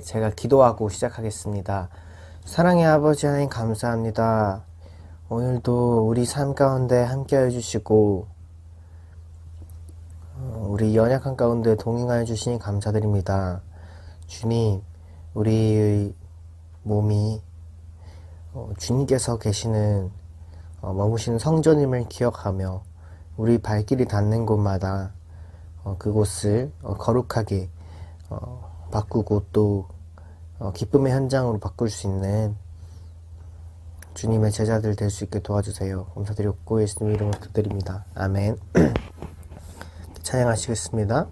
제가 기도하고 시작하겠습니다. 사랑의 아버지 하나님 감사합니다. 오늘도 우리 삶 가운데 함께해 주시고 우리 연약한 가운데 동행하여 주시니 감사드립니다. 주님, 우리의 몸이 주님께서 계시는 머무시는 성전임을 기억하며 우리 발길이 닿는 곳마다 그곳을 거룩하게 바꾸고 또 기쁨의 현장으로 바꿀 수 있는 주님의 제자들 될 수 있게 도와주세요. 감사드렸고 예수님 이름으로 기도드립니다. 아멘. 찬양하시겠습니다.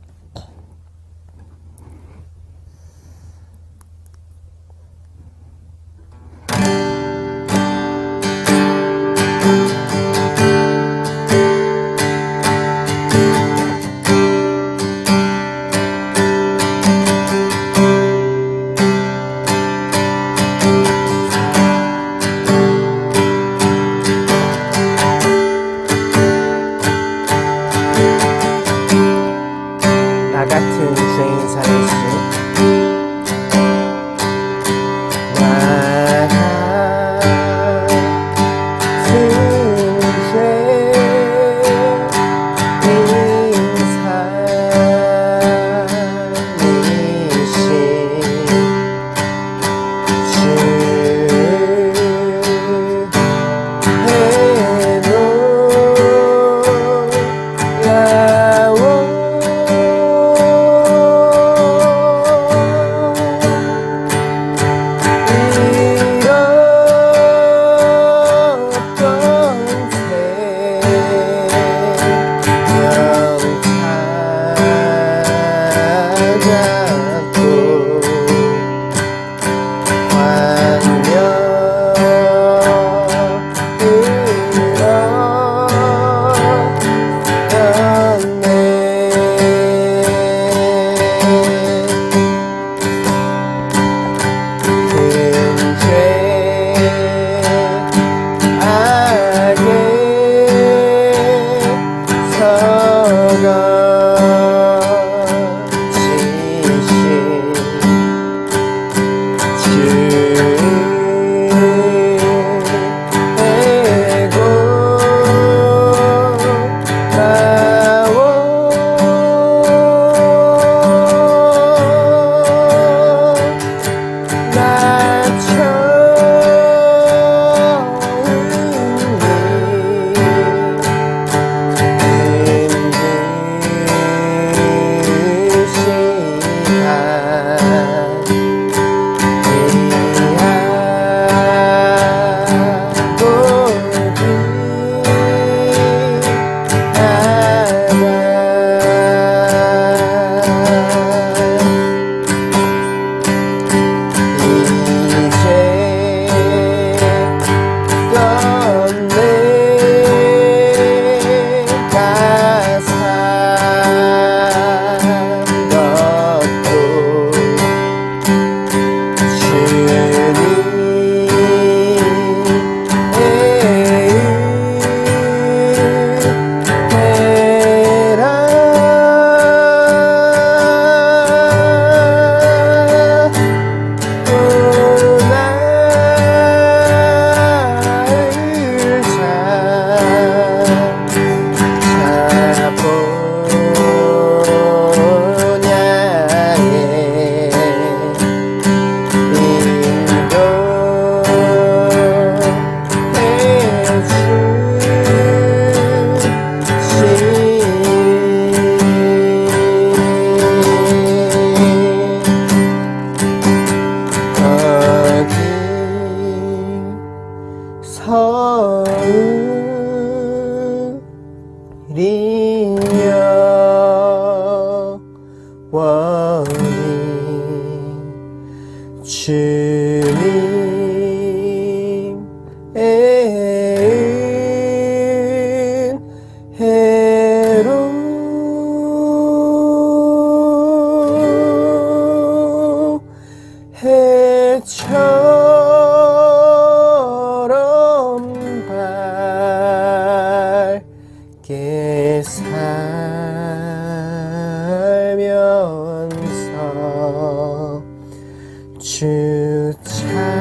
나 같은 죄인 살리신 나 같은 죄인 주 찬양하리라.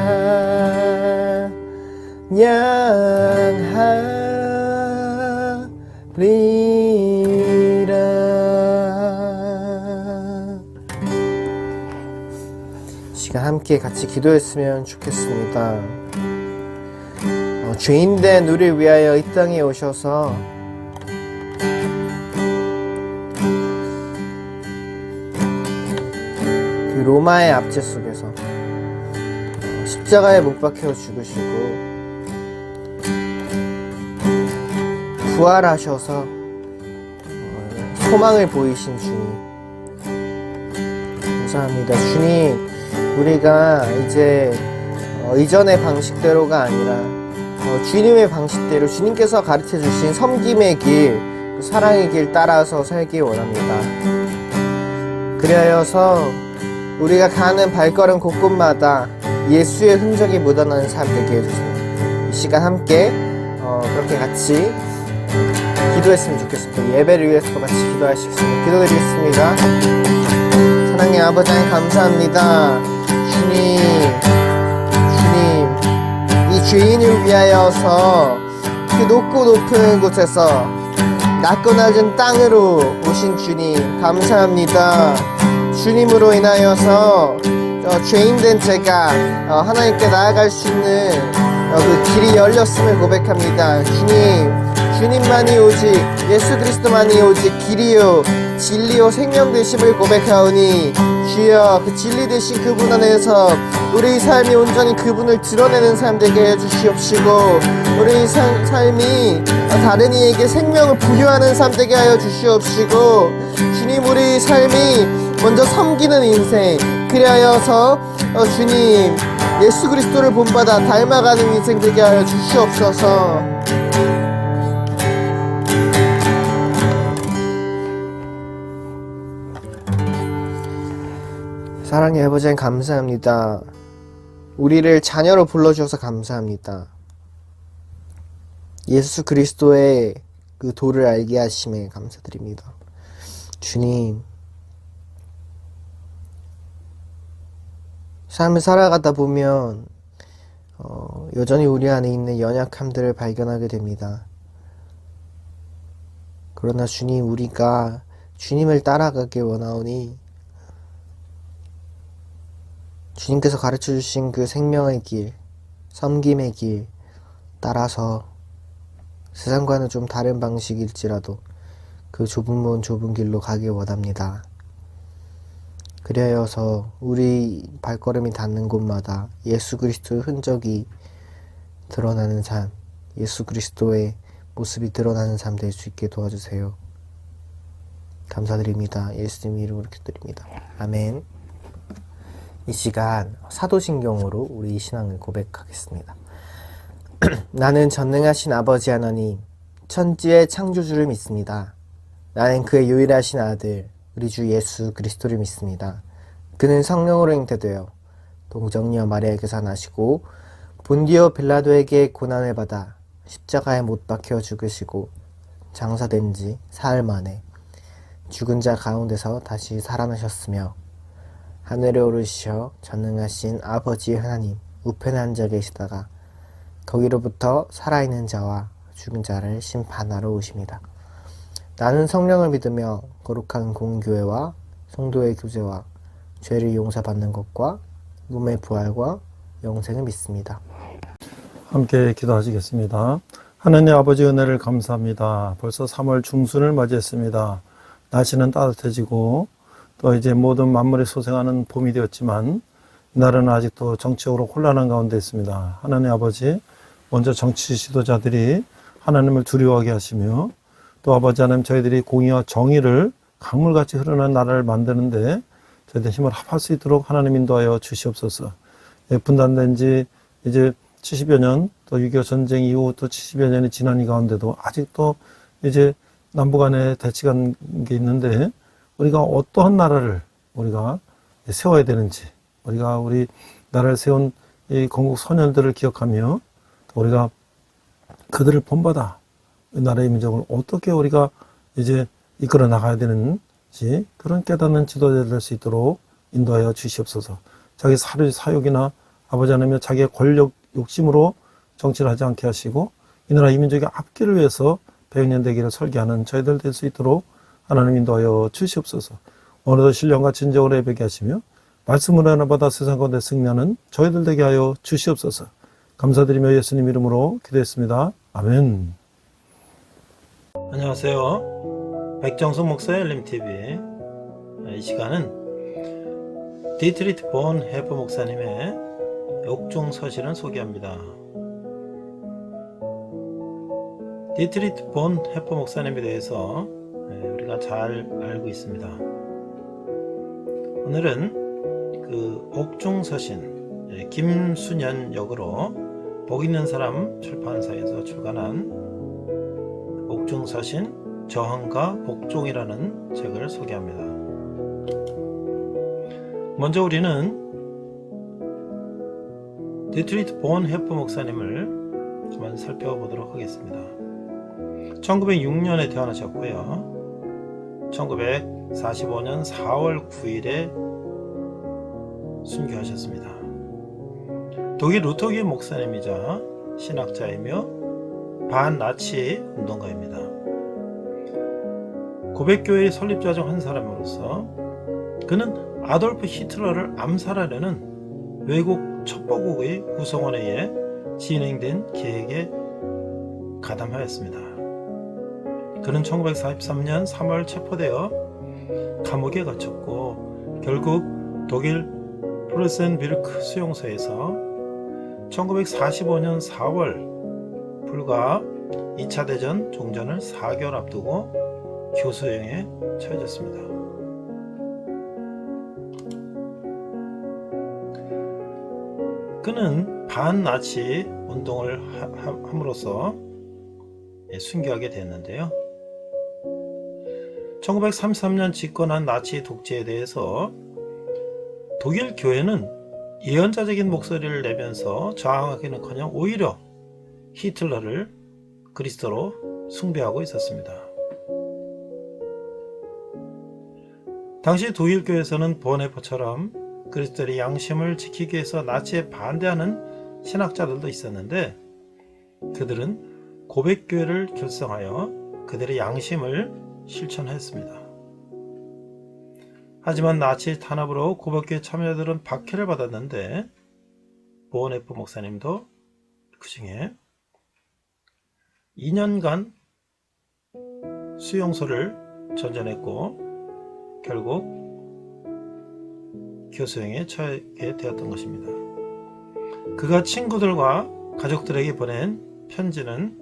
시간 함께 같이 기도했으면 좋겠습니다. 죄인된 우리를 위하여 이 땅에 오셔서 그 로마의 압제 속에서 십자가에 못 박혀 죽으시고 부활하셔서 소망을 보이신 주님, 감사합니다. 주님, 우리가 이제 이전의 방식대로가 아니라 주님의 방식대로 주님께서 가르쳐 주신 섬김의 길, 사랑의 길 따라서 살기 원합니다. 그리하여서 우리가 가는 발걸음 곳곳마다 예수의 흔적이 묻어나는 삶 되게 해주세요. 이 시간 함께 그렇게 같이 기도했으면 좋겠습니다. 예배를 위해서 같이 기도하시겠습니다. 기도드리겠습니다. 사랑의 아버지 하나님 감사합니다. 주님, 이 죄인을 위하여서 그 높고 높은 곳에서 낮고 낮은 땅으로 오신 주님 감사합니다. 주님으로 인하여서 죄인된 제가 하나님께 나아갈 수 있는 그 길이 열렸음을 고백합니다. 주님만이 오직 예수 그리스도만이 오직 길이요 진리요 생명 되심을 고백하오니 주여 그 진리 되신 그분 안에서 우리 삶이 온전히 그분을 드러내는 삶 되게 해주시옵시고 우리 삶이 다른 이에게 생명을 부여하는 삶 되게 하여 주시옵시고 주님, 우리 삶이 먼저 섬기는 인생, 그리하여서 주님 예수 그리스도를 본받아 닮아가는 인생 되게 하여 주시옵소서. 사랑의 아버지 하나님 감사합니다. 우리를 자녀로 불러주셔서 감사합니다. 예수 그리스도의 그 도를 알게 하심에 감사드립니다. 주님, 삶을 살아가다 보면 여전히 우리 안에 있는 연약함들을 발견하게 됩니다. 그러나 주님, 우리가 주님을 따라가길 원하오니 주님께서 가르쳐주신 그 생명의 길, 섬김의 길 따라서 세상과는 좀 다른 방식일지라도 그 좁은 길로 가길 원합니다. 그리하여서 우리 발걸음이 닿는 곳마다 예수 그리스도의 흔적이 드러나는 삶, 예수 그리스도의 모습이 드러나는 삶 될 수 있게 도와주세요. 감사드립니다. 예수님 이름으로 기도드립니다. 아멘. 이 시간 사도신경으로 우리 신앙을 고백하겠습니다. 나는 전능하신 아버지 하나님, 천지의 창조주를 믿습니다. 나는 그의 유일하신 아들, 우리 주 예수 그리스도를 믿습니다. 그는 성령으로 잉태되어 동정녀 마리아에게서 나시고 본디오 빌라도에게 고난을 받아 십자가에 못 박혀 죽으시고 장사된 지 사흘 만에 죽은 자 가운데서 다시 살아나셨으며 하늘에 오르시어 전능하신 아버지 하나님 우편에 앉아 계시다가 거기로부터 살아있는 자와 죽은 자를 심판하러 오십니다. 나는 성령을 믿으며 거룩한 공교회와 성도의 교제와 죄를 용서받는 것과 몸의 부활과 영생을 믿습니다. 함께 기도하시겠습니다. 하나님 아버지 은혜를 감사합니다. 벌써 3월 중순을 맞이했습니다. 날씨는 따뜻해지고 또 이제 모든 만물이 소생하는 봄이 되었지만 이날은 아직도 정치적으로 혼란한 가운데 있습니다. 하나님 아버지, 먼저 정치 지도자들이 하나님을 두려워하게 하시며 또 아버지 하나님, 저희들이 공의와 정의를 강물같이 흐르는 나라를 만드는데 저희들 힘을 합할 수 있도록 하나님 인도하여 주시옵소서. 분단된 지 이제 70여 년, 또 6.25 전쟁 이후 또 70여 년이 지난 이 가운데도 아직도 이제 남북 간에 대치가 게 있는데 우리가 어떠한 나라를 우리가 세워야 되는지, 우리가 우리 나라를 세운 이 건국 선열들을 기억하며 우리가 그들을 본받아 이 나라의 민족을 어떻게 우리가 이제 이끌어 나가야 되는지 그런 깨닫는 지도자들 될 수 있도록 인도하여 주시옵소서. 자기 사욕이나 아버지 하나님의 자기의 권력 욕심으로 정치를 하지 않게 하시고 이 나라 이 민족의 앞길을 위해서 백년 대기를 설계하는 저희들 될 수 있도록 하나님 인도하여 주시옵소서. 오늘도 신령과 진정으로 예배게 하시며 말씀을 하나 받아 세상 가운데 승리하는 저희들 되게 하여 주시옵소서. 감사드리며 예수님 이름으로 기도했습니다. 아멘. 안녕하세요. 백정숙 목사의 엘림TV. 이 시간은 디트리트 본 해프 목사님의 옥중 서신을 소개합니다. 디트리트 본 해프 목사님에 대해서 우리가 잘 알고 있습니다. 오늘은 그 옥중 서신 김순연 역으로 복 있는 사람 출판사에서 출간한 옥중 서신 저항과 복종이라는 책을 소개합니다. 먼저 우리는 디트리트 본 해프 목사님을 한번 살펴보도록 하겠습니다. 1906년에 태어나셨고요. 1945년 4월 9일에 순교하셨습니다. 독일 루터기 목사님이자 신학자이며 반나치 운동가입니다. 고백교회의 설립자 중 한 사람으로서 그는 아돌프 히틀러를 암살하려는 외국 첩보국의 구성원에 의해 진행된 계획에 가담하였습니다. 그는 1943년 3월 체포되어 감옥에 갇혔고 결국 독일 프루센비르크 수용소에서 1945년 4월 불과 2차 대전 종전을 4개월 앞두고 교수형에 처해졌습니다. 그는 반나치 운동을 함으로써 순교하게 됐는데요. 1933년 집권한 나치 독재에 대해서 독일 교회는 예언자적인 목소리를 내면서 저항하기는커녕 오히려 히틀러를 그리스도로 숭배하고 있었습니다. 당시 독일 교회에서는 보네포처럼 그리스도의 양심을 지키기 위해서 나치에 반대하는 신학자들도 있었는데 그들은 고백교회를 결성하여 그들의 양심을 실천했습니다. 하지만 나치 탄압으로 고백교회 참여자들은 박해를 받았는데 보네프 목사님도 그 중에 2년간 수용소를 전전했고 결국 교수형에 처하게 되었던 것입니다. 그가 친구들과 가족들에게 보낸 편지는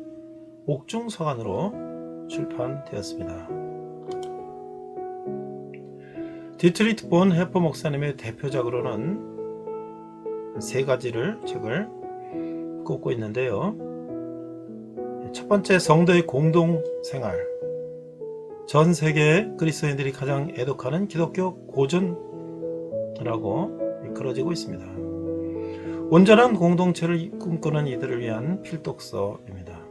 옥중서간으로 출판되었습니다. 디트리트 본 해프 목사님의 대표작으로는 세 가지를 책을 꼽고 있는데요. 첫 번째, 성도의 공동생활. 전 세계 그리스도인들이 가장 애독하는 기독교 고전이라고 일컬어지고 있습니다. 온전한 공동체를 꿈꾸는 이들을 위한 필독서입니다.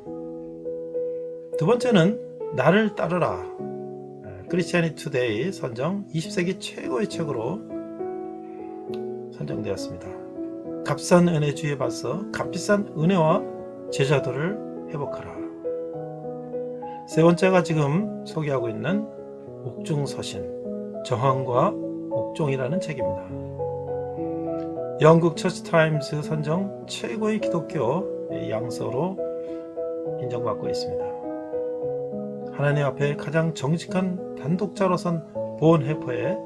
두 번째는 나를 따르라. 크리스티애니티 투데이 선정 20세기 최고의 책으로 선정되었습니다. 값싼 은혜주의에 맞서 값비싼 은혜와 제자도를 회복하라. 세 번째가 지금 소개하고 있는 옥중서신, 저항과 옥종이라는 책입니다. 영국 처치타임스 선정 최고의 기독교 양서로 인정받고 있습니다. 하나님 앞에 가장 정직한 단독자로선 본 해퍼의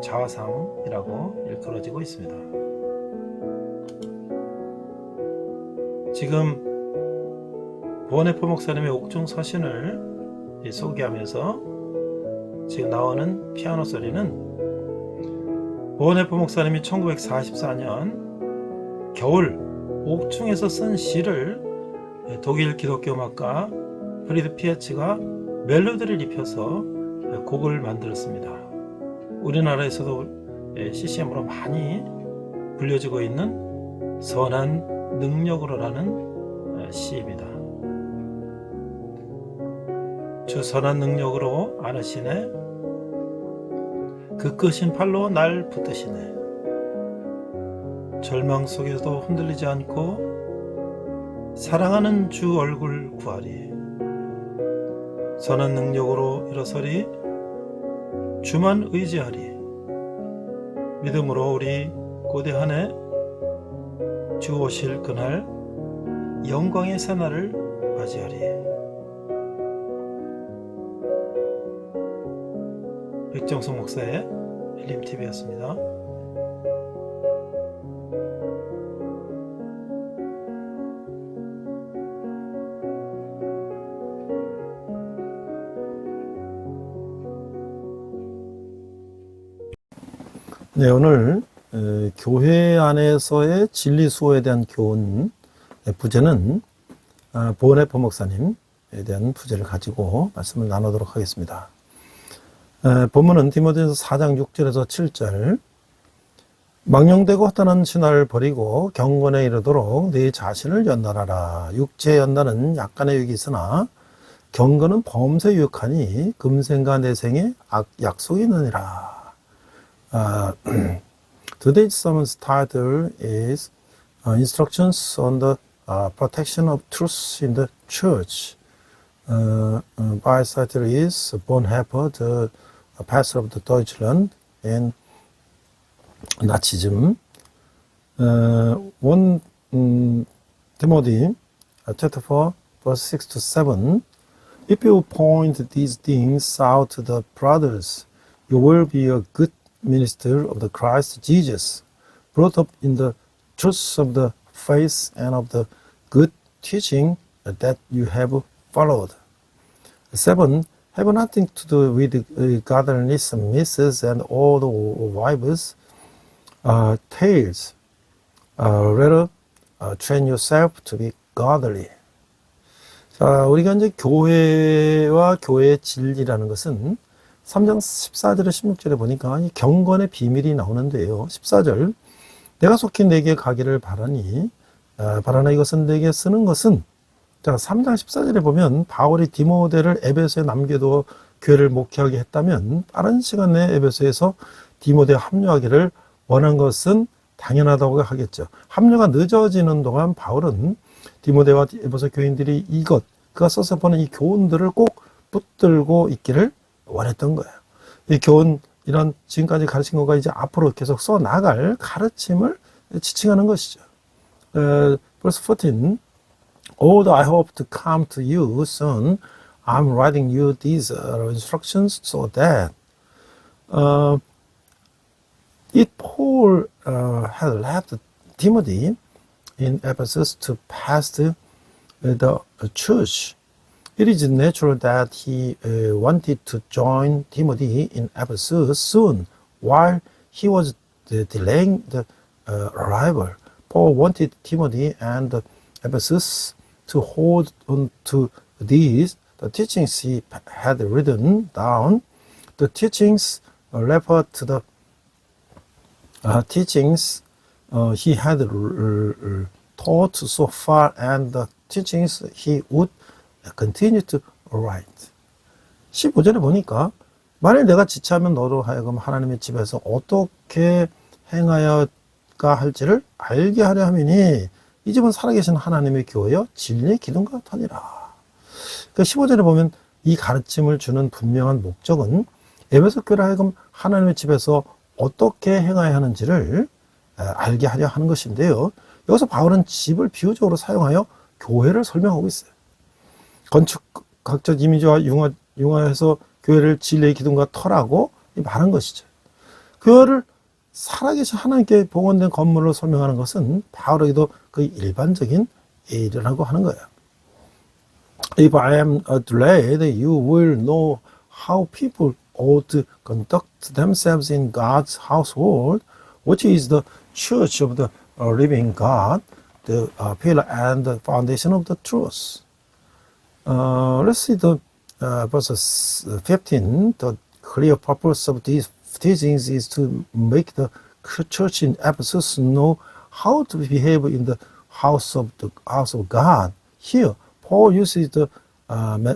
자화상이라고 일컬어지고 있습니다. 지금 본 해퍼 목사님의 옥중 서신을 소개하면서 지금 나오는 피아노 소리는 본 해퍼 목사님이 1944년 겨울 옥중에서 쓴 시를 독일 기독교 음악가 프리드 피에츠가 멜로디를 입혀서 곡을 만들었습니다. 우리나라에서도 CCM으로 많이 불려지고 있는 선한 능력으로라는 시입니다. 주 선한 능력으로 안으시네, 그 끄신 팔로 날 붙드시네. 절망 속에도 흔들리지 않고 사랑하는 주 얼굴 구하리. 선한 능력으로 일어서리. 주만 의지하리. 믿음으로 우리 고대한해 주 오실 그날 영광의 새날을 맞이하리. 백정석 목사의 힐림TV였습니다. 네, 오늘 교회 안에서의 진리 수호에 대한 교훈 부제는 보은혜포 목사님에 대한 부제를 가지고 말씀을 나누도록 하겠습니다. 본문은 디모데전서 4장 6절에서 7절. 망령되고 허탄한 신화를 버리고 경건에 이르도록 네 자신을 연단하라. 육체의 연단은 약간의 유익이 있으나 경건은 범죄에 유익하니 금생과 내생에 약속이 있느니라. Today's sermon's title is Instructions on the Protection of Truth in the Church. By title is Bonhoeffer, the pastor of the Deutschland and Nazism. 1 Timothy chapter 4 verse 6 to 7. If you point these things out to the brothers, you will be a good minister of the Christ Jesus, brought up in the truths of the faith and of the good teaching that you have followed. 7. Have nothing to do with godliness, misses, and all the wives' tales. Rather, train yourself to be godly. 자, 우리가 이제 교회와 교회의 진리라는 것은 3장 14절에 16절에 보니까 이 경건의 비밀이 나오는데요. 14절, 내가 속히 내게 가기를 바라니, 바라나 이것은 내게 쓰는 것은, 자, 3장 14절에 보면 바울이 디모데를 에베소에 남겨두어 교회를 목회하게 했다면 빠른 시간 내에 에베소에서 디모데에 합류하기를 원한 것은 당연하다고 하겠죠. 합류가 늦어지는 동안 바울은 디모데와 에베소 교인들이 이것, 그가 써서 보는 이 교훈들을 꼭 붙들고 있기를 원했던 거예요. 이 교훈, 이런 지금까지 가르친 것과 이제 앞으로 계속 써 나갈 가르침을 지칭하는 것이죠. Verse 14. Although I hope to come to you soon, I'm writing you these instructions so that if Paul had left Timothy in Ephesus to pastor the church, it is natural that he wanted to join Timothy in Ephesus soon. While he was delaying the arrival, Paul wanted Timothy and Ephesus to hold on to these, the teachings he had written down. The teachings refer to the teachings he had taught so far and the teachings he would continue to write. 15절에 보니까 만일 내가 지체하면 너로 하여금 하나님의 집에서 어떻게 행하여가 할지를 알게 하려 함이니 이 집은 살아계신 하나님의 교회여 진리의 기둥과 터니라. 그러니까 15절에 보면 이 가르침을 주는 분명한 목적은 에베소 교회를 하여금 하나님의 집에서 어떻게 행해야 하는지를 알게 하려 하는 것인데요. 여기서 바울은 집을 비유적으로 사용하여 교회를 설명하고 있어요. 건축학적 이미지와 융화해서 교회를 진리의 기둥과 터라고 말한 것이죠. 교회를 살아계신 하나님께 복원된 건물로 설명하는 것은 바울에게도 그 일반적인 일이라고 하는 거예요. If I am delayed, you will know how people ought to conduct themselves in God's household, which is the church of the living God, the pillar and the foundation of the truth. Let's see the verse 15. The clear purpose of these teachings is to make the church in Ephesus know how to behave in the house of God. Here, Paul uses the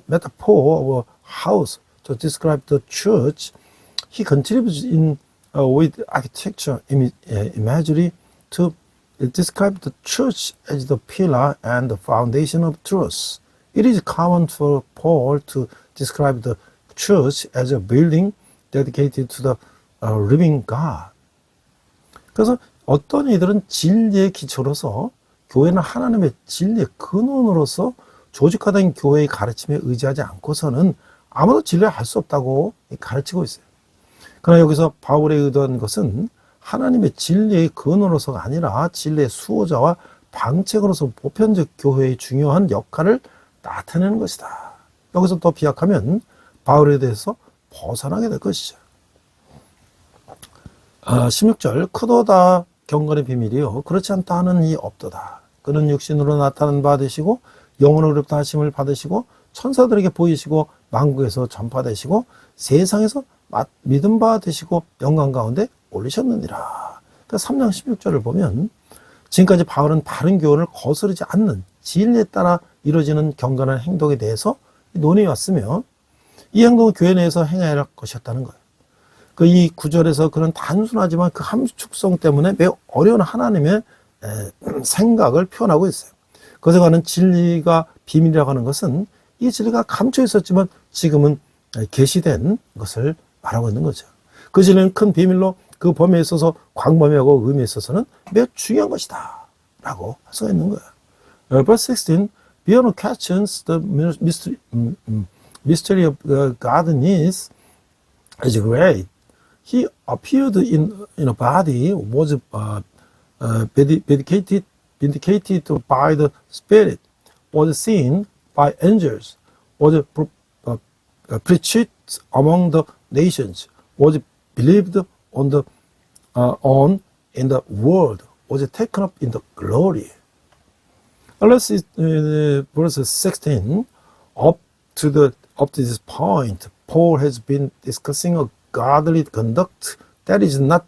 metaphor of a house to describe the church. He contributes in with architecture imagery to it describes the church as the pillar and the foundation of truth. It is common for Paul to describe the church as a building dedicated to the living God. 그래서 어떤 이들은 진리의 기초로서 교회는 하나님의 진리의 근원으로서 조직화된 교회의 가르침에 의지하지 않고서는 아무도 진리를 알 수 없다고 가르치고 있어요. 그러나 여기서 바울이 의도한 것은 하나님의 진리의 근원으로서가 아니라 진리의 수호자와 방책으로서 보편적 교회의 중요한 역할을 나타내는 것이다. 여기서 또 비약하면 바울에 대해서 벗어나게 될 것이죠. 16절 크도다 경건의 비밀이요 그렇지 않다 하는 이 없도다. 그는 육신으로 나타난 바 되시고 영으로 어렵다 하심을 받으시고 천사들에게 보이시고 만국에서 전파되시고 세상에서 믿음 바 되시고 영광 가운데 올리셨느니라. 그러니까 3장 16절을 보면 지금까지 바울은 다른 교훈을 거스르지 않는 진리에 따라 이루어지는 경건한 행동에 대해서 논의해 왔으며 이 행동은 교회 내에서 행해야 할 것이었다는 거예요. 이 구절에서 그런 단순하지만 그 함축성 때문에 매우 어려운 하나님의 생각을 표현하고 있어요. 그것에 관한 진리가 비밀이라고 하는 것은 이 진리가 감춰 있었지만 지금은 계시된 것을 말하고 있는 거죠. 그 진리는 큰 비밀로 그 범위에 있어서 광범위하고 의미에 있어서는 매우 중요한 것이다 라고 할 수가 있는 거예요. Verse 16 Beyond questions the mystery of God is great. He appeared in a body, was vindicated by the Spirit, was seen by angels, was preached among the nations, was believed on in the world, was taken up in the glory. Unless verse 16, up to this point, Paul has been discussing a godly conduct that is not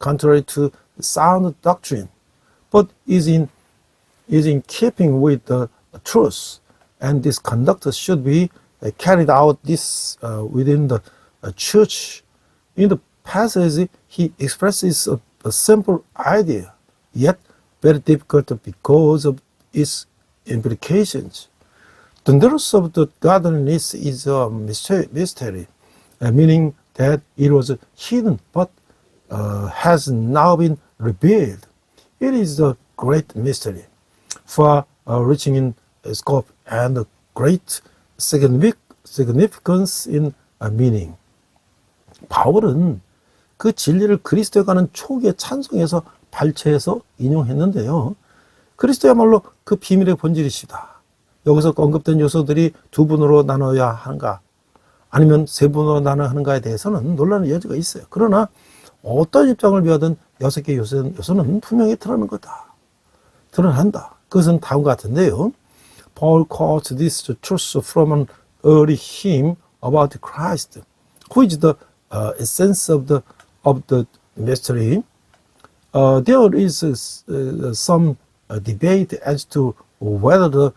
contrary to sound doctrine, but is in keeping with the truth, and this conduct should be carried out within the church. In the passage, he expresses a simple idea, yet very difficult because of its implications. The news of the godliness is a mystery, meaning that it was hidden but has now been revealed. It is a great mystery, far reaching in scope and great significance in meaning. 바울은 그 진리를 그리스도에 관한 초기의 찬송에서 발췌해서 인용했는데요. 그리스도야말로 그 비밀의 본질이시다. 여기서 언급된 요소들이 두 분으로 나눠야 하는가 아니면 세 분으로 나눠야 하는가에 대해서는 논란의 여지가 있어요. 그러나 어떤 입장을 비하든 6개 요소는 분명히 드러난다. 그것은 다음과 같은데요. Paul quotes this truth from an early hymn about Christ, who is the essence of the mystery. There is some debate as to whether the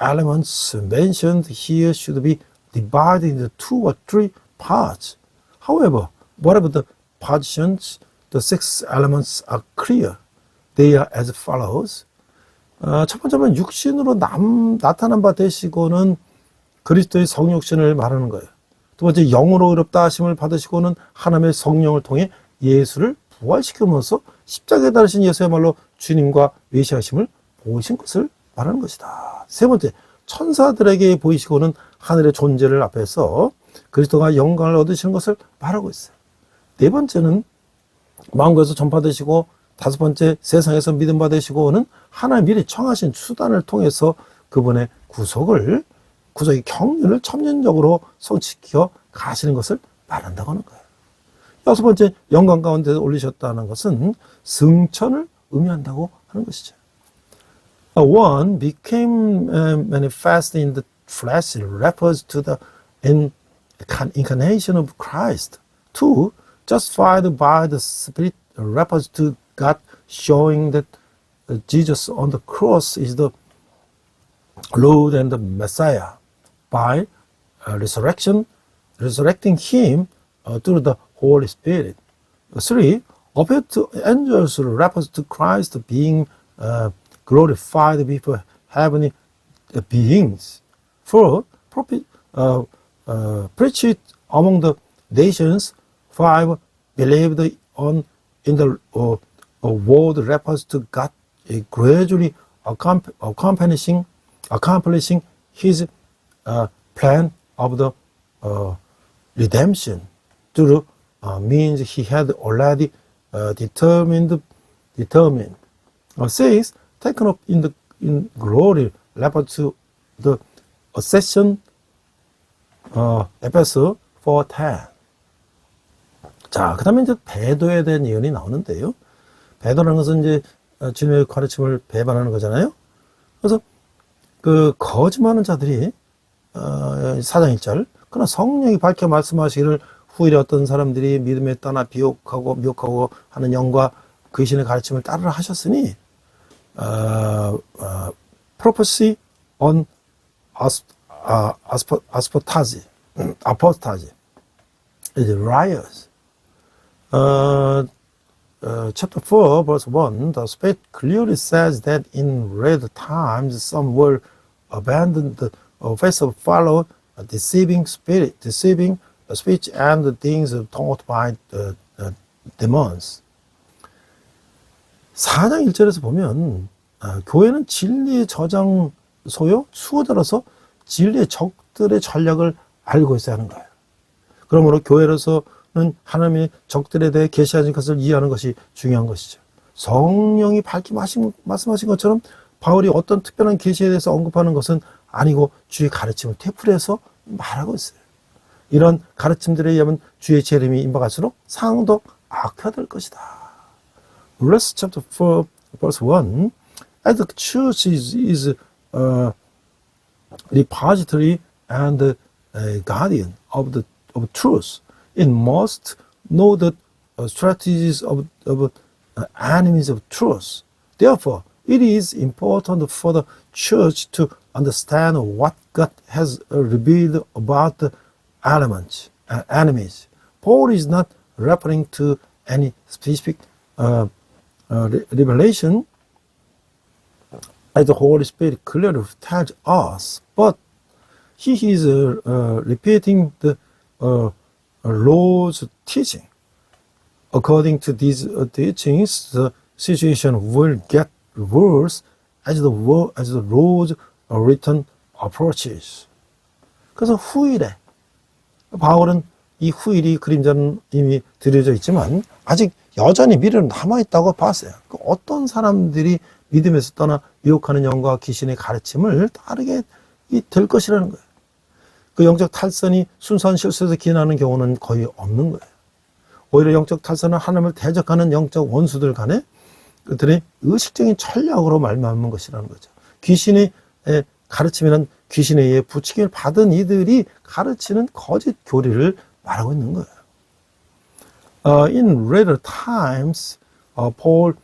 elements mentioned here should be divided into 2 or 3 parts. However, whatever the partitions, the 6 elements are clear. They are as follows. 첫 번째는 육신으로 나타난 바 되시고는 그리스도의 성육신을 말하는 거예요. 두 번째, 영으로 의롭다 하심을 받으시고는 하나님의 성령을 통해 예수를 부활시킴으로써 십자가에 달으신 예수야말로 주님과 외시하심을 보이신 것을 말하는 것이다. 세 번째, 천사들에게 보이시고는 하늘의 존재를 앞에서 그리스도가 영광을 얻으시는 것을 말하고 있어요. 네 번째는 만국에서 전파되시고, 다섯 번째, 세상에서 믿음 받으시고는 하나님 미리 청하신 수단을 통해서 그분의 구속의 경륜을 첨예적으로 성취시켜 가시는 것을 말한다고 하는 거예요. 여섯 번째, 영광 가운데 올리셨다는 것은 승천을 의미한다고 하는 것이죠. One, became manifest in the flesh refers to the incarnation of Christ. Two, justified by the Spirit refers to God showing that Jesus on the cross is the Lord and the Messiah by resurrecting him through the Holy Spirit. Three, appeared to angels refers to Christ being glorified before heavenly beings. For prophet preached among the nations, 5 believed on in the word refers to God gradually accomplishing His plan of the redemption through means He had already determined. 6 taken up in glory refers to the ascension. 에베소 4:10. 자, 그 다음에 이제 배도에 대한 예언이 나오는데요. 배도라는 것은 이제 주님의 가르침을 배반하는 거잖아요. 그래서 그 거짓말하는 자들이 4장 1절 그러나 성령이 밝혀 말씀하시기를 후일에 어떤 사람들이 믿음에 떠나 미혹하고 하는 영과 귀신의 가르침을 따르라 하셨으니 prophecy on apostasy is liars. Chapter 4, verse 1, the Spirit clearly says that in later times some will abandon the faith of follow a deceiving speech and the things taught by the demons. 4장 1절에서 보면 교회는 진리의 저장소요, 수호자로서 진리의 적들의 전략을 알고 있어야 하는 거예요. 그러므로 교회로서는 하나님의 적들에 대해 계시하신 것을 이해하는 것이 중요한 것이죠. 성령이 밝히 말씀하신 것처럼 바울이 어떤 특별한 계시에 대해서 언급하는 것은 아니고 주의 가르침을 되풀이해서 말하고 있어요. 이런 가르침들에 의하면 주의 재림이 임박할수록 상도 악화될 것이다. Romans chapter 4 verse 1 As the church is repository and guardian of truth, it must know the strategies of enemies of truth. Therefore, it is important for the church to understand what God has revealed about the enemies. Paul is not referring to any specific revelation as the Holy Spirit clearly tells us, but he is repeating the Lord's teaching. According to these teachings, the situation will get worse as the Lord's return approaches. 그래서 후일에 바울은 이 후일이 그림자는 이미 드려져 있지만 아직 여전히 미래는 남아있다고 봤어요. 어떤 사람들이 믿음에서 떠나 유혹하는 영과 귀신의 가르침을 따르게 될 것이라는 거예요. 그 영적 탈선이 순수한 실수에서 기인하는 경우는 거의 없는 거예요. 오히려 영적 탈선은 하나님을 대적하는 영적 원수들 간에 그들의 의식적인 전략으로 말미암은 것이라는 거죠. 귀신의 가르침이란 귀신에 의해 부추김을 받은 이들이 가르치는 거짓 교리를 말하고 있는 거예요. In later times, Paul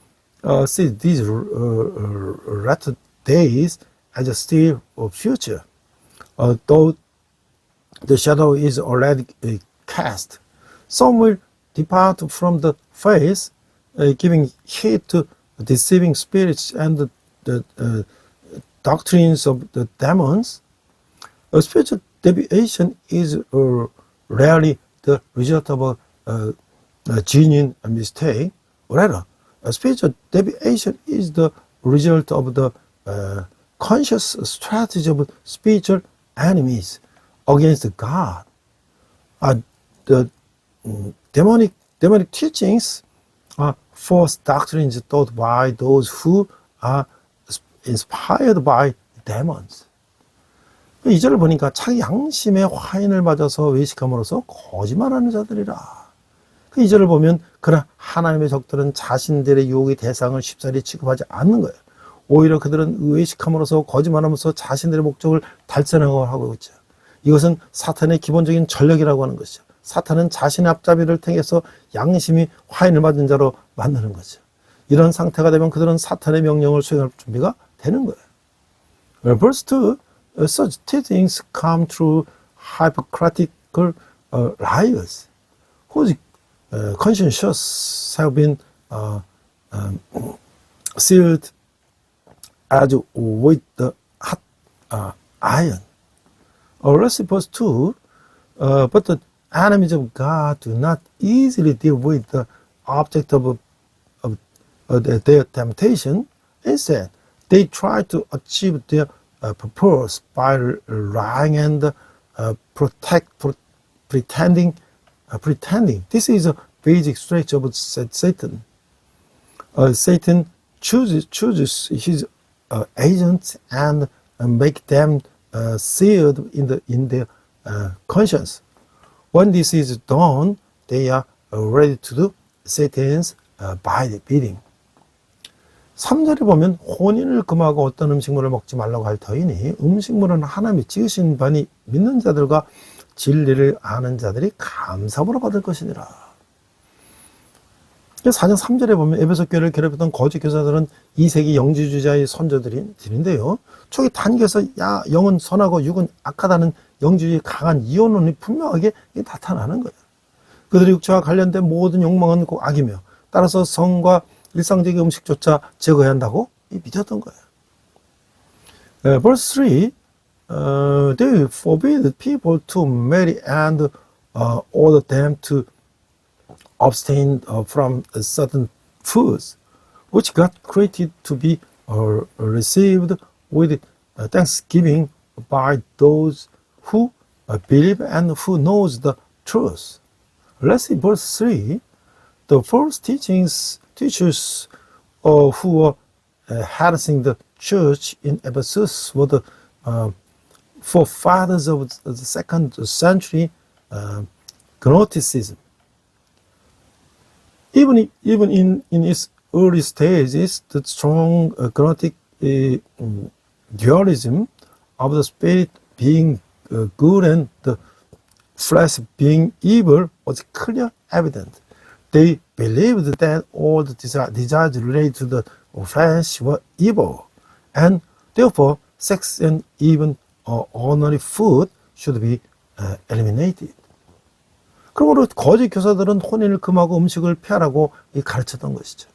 sees these latter days as a still future, though the shadow is already cast. Some will depart from the faith, giving heed to deceiving spirits and the doctrines of the demons. A spiritual deviation is rarely the result of a genuine mistake. Rather, a spiritual deviation is the result of the conscious strategy of spiritual enemies against God. The demonic teachings are false doctrines taught by those who are inspired by demons. 이 절을 보니까 자기 양심의 화인을 맞아서 외식함으로써 거짓말하는 자들이라. 이 절을 보면 그러나 하나님의 적들은 자신들의 유혹의 대상을 쉽사리 취급하지 않는 거예요. 오히려 그들은 외식함으로써 거짓말하면서 자신들의 목적을 달성하고 하고 있죠. 이것은 사탄의 기본적인 전략이라고 하는 것이죠. 사탄은 자신의 앞잡이를 통해서 양심이 화인을 맞은 자로 만드는 거죠. 이런 상태가 되면 그들은 사탄의 명령을 수행할 준비가 되는 거예요. Verse 2, such teachings come through hypocritical liars, whose consciences have been sealed as with the hot iron. Let's suppose too, but the enemies of God do not easily deal with the object of their temptation. Instead, they try to achieve their purpose by lying and pretending. This is a basic stretch of Satan. Satan chooses his agents and make them sealed in their conscience. When this is done, they are ready to do Satan's bidding. 3절에 보면 혼인을 금하고 어떤 음식물을 먹지 말라고 할 터이니 음식물은 하나님이 지으신 바니 믿는 자들과 진리를 아는 자들이 감사함으로 받을 것이니라. 4장 3절에 보면 에베소 교회를 괴롭혔던 거짓 교사들은 2세기 영지주의자의 선조들인데요. 초기 단계에서 영은 선하고 육은 악하다는 영지주의의 강한 이론이 분명하게 나타나는 거예요. 그들의 육체와 관련된 모든 욕망은 꼭 악이며 따라서 성과 일상적인 음식조차 제거해야 한다고 믿었던 거예요. Verse 3, they forbid people to marry and order them to abstain from certain foods, which God created to be received with thanksgiving by those who believe and who knows the truth. Let's see verse 3. The false teachers who were harassing the church in Ephesus were the forefathers of the 2nd century Gnosticism. Even in its early stages, the strong Gnostic dualism of the spirit being good and the flesh being evil was clear evident. They believed that all the desires related to the flesh were evil, and therefore sex and even ordinary food should be eliminated. 그러므로 거짓 교사들은 혼인을 금하고 음식을 피하라고 가르쳤던 것이죠.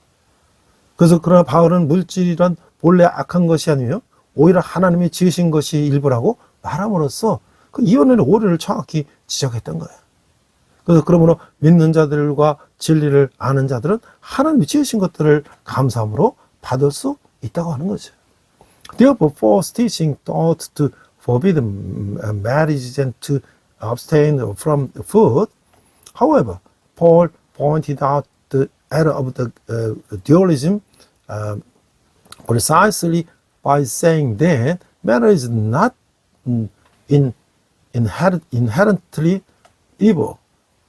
그래서 그러나 바울은 물질이란 본래 악한 것이 아니며 오히려 하나님이 지으신 것이 일부라고 말함으로써 그 이혼의 오류를 정확히 지적했던 거예요. 그래서 그러므로 믿는 자들과 진리를 아는 자들은 하나님이 지으신 것들을 감사함으로 받을 수 있다고 하는 거죠. Therefore, false teaching taught to forbid marriage and to abstain from food. However, Paul pointed out the error of the dualism precisely by saying that marriage is not inherently evil,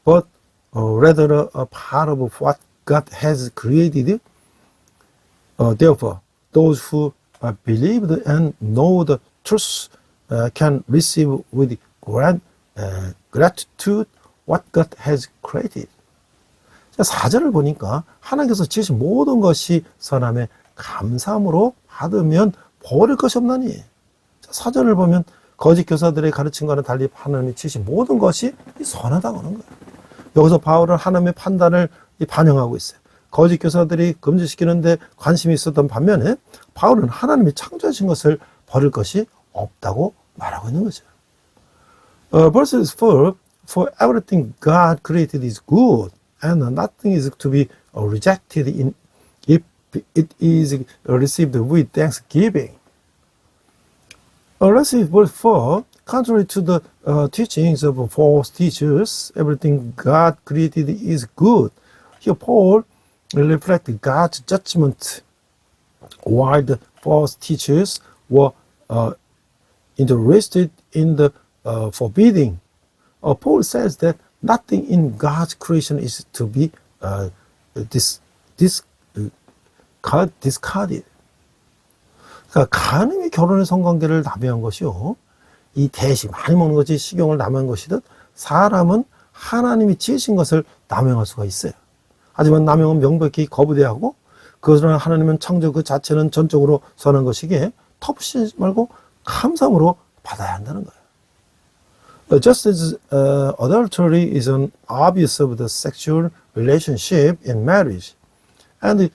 but rather a part of what God has created. Therefore, those who believe and know the truth can receive with gratitude what God has created. 4절을 보니까 하나님께서 지으신 모든 것이 선함에 감사함으로 받으면 버릴 것이 없나니. 4절을 보면 거짓 교사들의 가르침과는 달리 하나님이 지으신 모든 것이 선하다고 하는 거예요. 여기서 바울은 하나님의 판단을 반영하고 있어요. 거짓 교사들이 금지시키는데 관심이 있었던 반면에 바울은 하나님이 창조하신 것을 버릴 것이 없다고 말하고 있는 거죠. Verse 4, for everything God created is good, and nothing is to be rejected if it is received with thanksgiving. Let's see verse 4. Contrary to the teachings of false teachers, everything God created is good. Here Paul reflects God's judgment, while the false teachers were interested in the forbidding. Paul says that nothing in God's creation is to be discarded. 그러니까 가늠이 결혼의 성관계를 남용한 것이요. 이 대시 많이 먹는 것이 식용을 남용한 것이듯 사람은 하나님이 지으신 것을 남용할 수가 있어요. 하지만 남용은 명백히 거부대하고 그것은 하나님은 창조 그 자체는 전적으로 선한 것이기에 터부시지 말고 감사함으로 받아야 한다는 거예요. Just as adultery is an obvious of the sexual relationship in marriage. And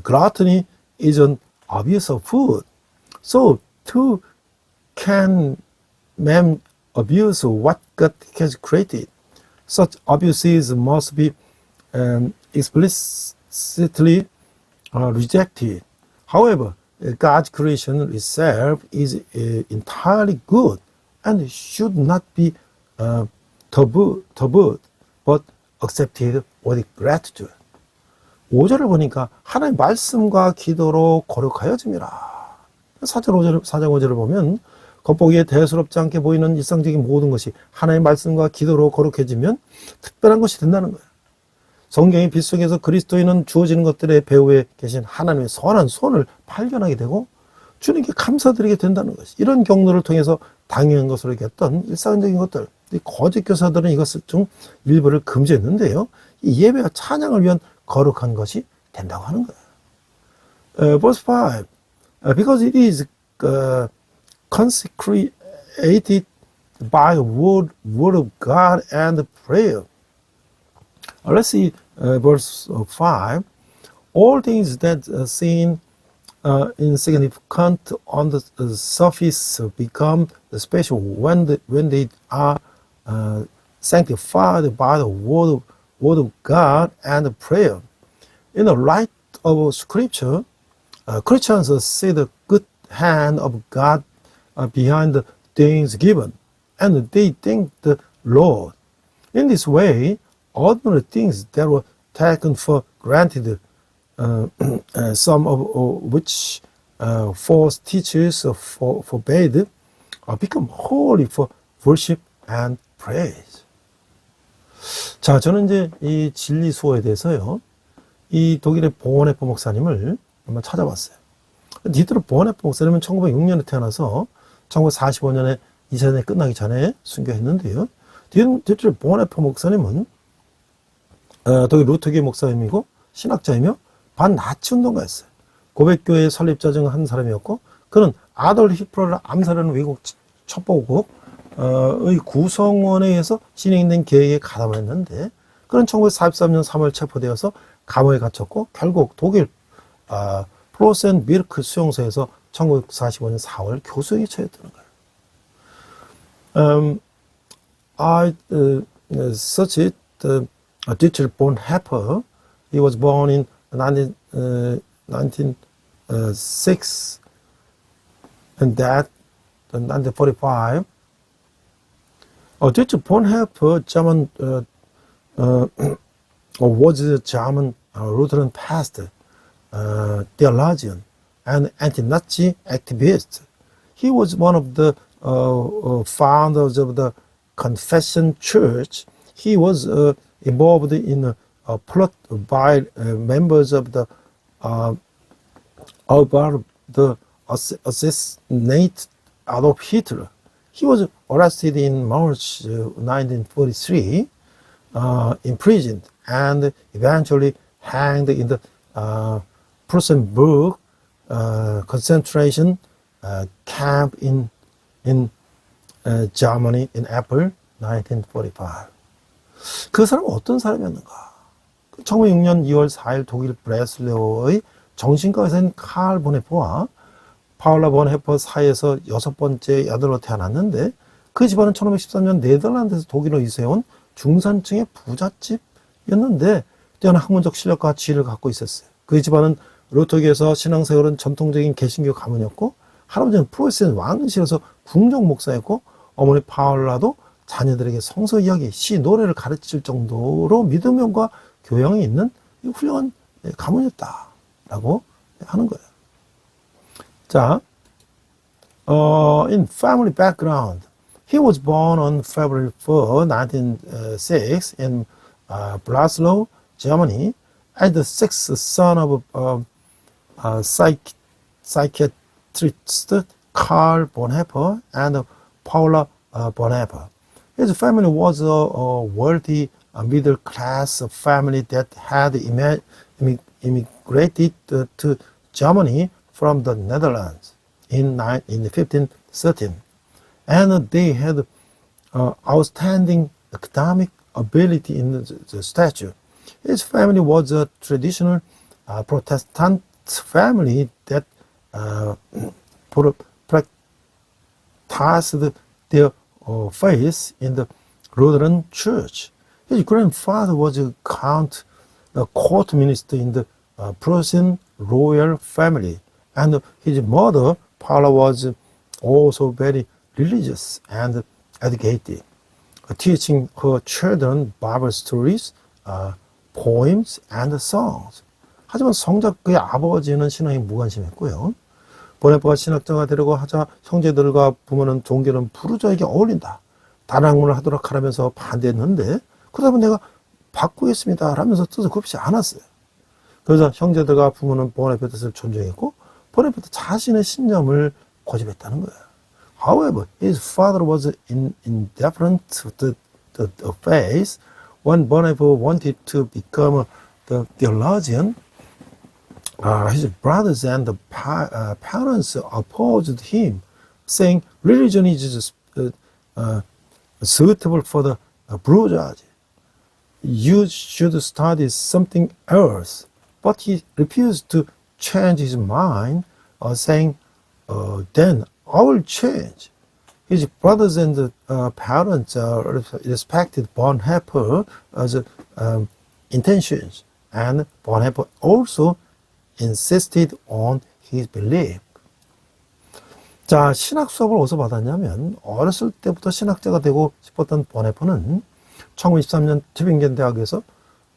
gluttony is an abuse of food. So too can man abuse what God has created. Such abuses must be explicitly rejected. However, God's creation itself is entirely good and should not be tabooed, but accepted with gratitude. 5절을 보니까 하나님의 말씀과 기도로 거룩하여짐이라. 4장 5절을 보면 겉보기에 대수롭지 않게 보이는 일상적인 모든 것이 하나님의 말씀과 기도로 거룩해지면 특별한 것이 된다는 거예요. 성경의 빛 속에서 그리스도인은 주어지는 것들의 배후에 계신 하나님의 선한 손을 발견하게 되고 주님께 감사드리게 된다는 것이, 이런 경로를 통해서 당연한 것으로 여겼던 일상적인 것들, 거짓 교사들은 이것을 중 일부를 금지했는데요, 이 예배와 찬양을 위한 거룩한 것이 된다고 하는 거예요. Verse 5, because it is consecrated by the word of God and prayer. Let's see verse 5. All things that seem insignificant on the surface become special when they are sanctified by the word of God and prayer. In the light of Scripture, Christians see the good hand of God behind the things given, and they thank the Lord. In this way, ordinary things that were taken for granted, some of which false teachers forbade, become holy for worship and praise. 자, 저는 이제 이 진리 수호에 대해서요, 이 독일의 보네퍼 목사님을 한번 찾아봤어요. 디트로 보네퍼 목사님은 1906년에 태어나서 1945년에 2차 대전이 끝나기 전에 순교했는데요. 디트로 보네퍼 목사님은 독일 루터교회 목사님이고 신학자이며 반나치 운동가였어요. 고백교회 설립자 중 한 사람이었고, 그는 아돌프 히틀러를 암살하는 외국 첩보국의 구성원에 의해서 진행된 계획에 가담을 했는데, 그는 1943년 3월 체포되어서 감옥에 갇혔고, 결국 독일 프로센 미르크 수용소에서 1945년 4월 교수형에 처했다는 거예요. I searched Dietrich Bonhoeffer. He was born in 1906 and died in 1945. Dietrich Bonhoeffer was a German Lutheran pastor, theologian, and anti-Nazi activist. He was one of the founders of the Confession Church. He was involved in a plot by members of the assassinate Adolf Hitler. He was arrested in March 1943, imprisoned, and eventually hanged in the Prusenburg concentration camp in Germany in April 1945. 그 사람은 어떤 사람이었는가? 1906년 2월 4일 독일 브레슬레오의 정신과 의사인 칼 보네퍼와 파울라 보네퍼 사이에서 6번째 아들로 태어났는데, 그 집안은 1513년 네덜란드에서 독일로 이주해온 중산층의 부잣집이었는데 뛰어난 학문적 실력과 지혜를 갖고 있었어요. 그 집안은 루터교에서 신앙생활은 전통적인 개신교 가문이었고, 할아버지는 프로테스탄트 왕실에서 궁정 목사였고, 어머니 파울라도 자녀들에게 성서 이야기, 시, 노래를 가르칠 정도로 믿음과 교양이 있는 훌륭한 가문이었다라고 하는 거예요. 자, in family background, he was born on February 4, 1906 in Breslau, Germany, as the sixth son of psychiatrist Karl Bonhoeffer and Paula Bonhoeffer. His family was a wealthy middle-class family that had immigrated to Germany from the Netherlands in 1513, and they had outstanding academic ability in the stature. His family was a traditional Protestant family that practiced their faith in the Lutheran Church. His grandfather was a court minister in the Prussian royal family, and his mother, Paula, was also very religious and educated, teaching her children Bible stories, poems, and songs. 하지만 성자의 아버지는 신앙에 무관심했고요. 보네파가 신학자가 되려고 하자 형제들과 부모는 종교는 부르주아에게 어울린다, 다른 학문을 하도록 하라면서 반대했는데, 그러다 보니 내가 바꾸겠습니다 라면서 뜻을 굽지 않았어요. 그래서 형제들과 부모는 보네파 뜻을 존중했고, 보네파도 자신의 신념을 고집했다는 거예요. However, his father was indifferent to the faith. When Bonhoeffer wanted to become the theologian, his brothers and the parents opposed him, saying religion is suitable for the bourgeoisie. You should study something else. But he refused to change his mind, saying, then I will change. His brothers and parents respected Bonhoeffer's intentions, and Bonhoeffer also insisted on his belief. 자, 신학 수업을 어디서 받았냐면, 어렸을 때부터 신학자가 되고 싶었던 보네퍼는 1923년 튜빙겐 대학에서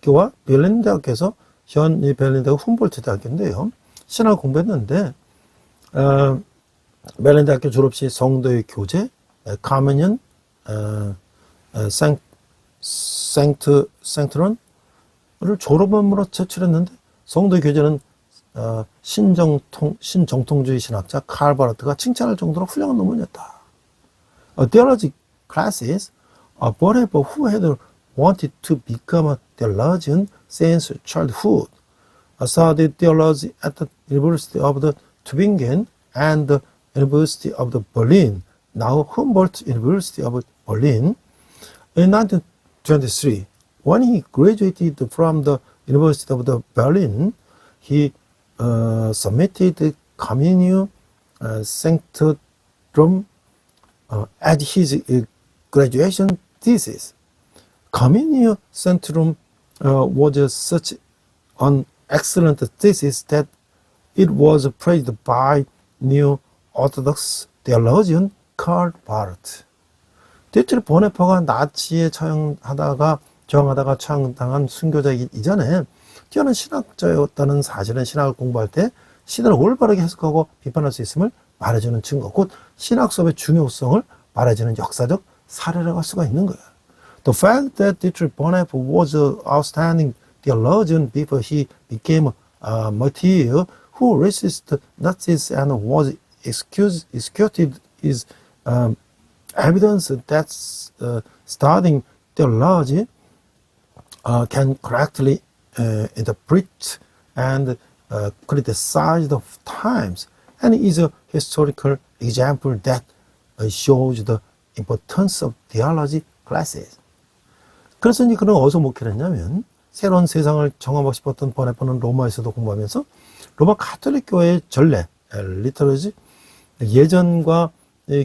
교와 베를린 대학에서 현 베를린 대학 훔볼트 대학인데요, 신학을 공부했는데, 베를린 대학교 졸업 시 성도의 교제, 가면연, 생트론을 졸업원으로 제출했는데, 성도의 교제는 신정통주의 신학자 칼 바르트가 칭찬할 정도로 훌륭한 논문이었다. Theology classes, Bonhoeffer, who had wanted to become a theologian since childhood, studied theology at the University of the Tübingen and the University of the Berlin, now Humboldt University of Berlin. In 1923, when he graduated from the University of the Berlin, he submitted Communio Sanctorum as his graduation thesis. Communio Sanctorum was such an excellent thesis that it was praised by New Orthodox theologian Karl Barth. 대체로 보네퍼가 나치에 저항하다가 처형당한 순교자이기 이전에 뛰어난 신학자였다는 사실은 신학을 공부할 때 신을 올바르게 해석하고 비판할 수 있음을 말해주는 증거, 곧 신학 수업의 중요성을 말해주는 역사적 사례라고 할 수가 있는 거예요. The fact that Dietrich Bonhoeffer was an outstanding theologian before he became a martyr who resisted Nazis and was executed is evidence that studying theology can correctly interpret and criticize the times, and is a historical example that shows the importance of theology classes. 그래서 이제 그는 어디서 목회를 했냐면, 새로운 세상을 경험하고 싶었던 보네퍼는 로마에서도 공부하면서 로마 가톨릭 교회의 전례, 리터러지, 예전과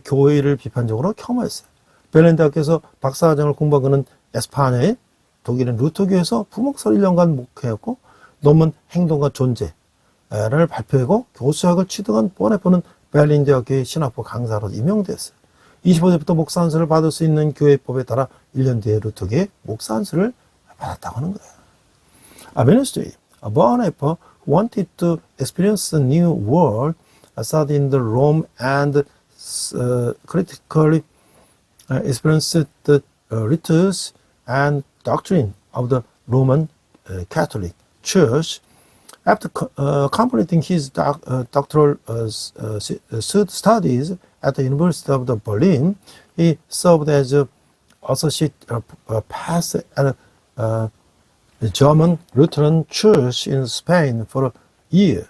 교회를 비판적으로 폄하했어요. 베를린 대학에서 박사과정을 공부한 그는 에스파냐의 독일인 루터교에서 부목사 1년간 목회했고, 논문 행동과 존재를 발표하고 교수학을 취득한 보네퍼는 베를린 대학교의 신학부 강사로 임명됐어요. 25세부터 목사 안수를 받을 수 있는 교회법에 따라 1년 뒤에 루터교의 목사 안수를 받았다고 하는 거예요. Ministry, Bonhoeffer wanted to experience a new world, studied in Rome and critically experienced the rites and doctrine of the Roman Catholic Church. After completing his doctoral studies at the University of Berlin, he served as an associate pastor at the German Lutheran Church in Spain for a year.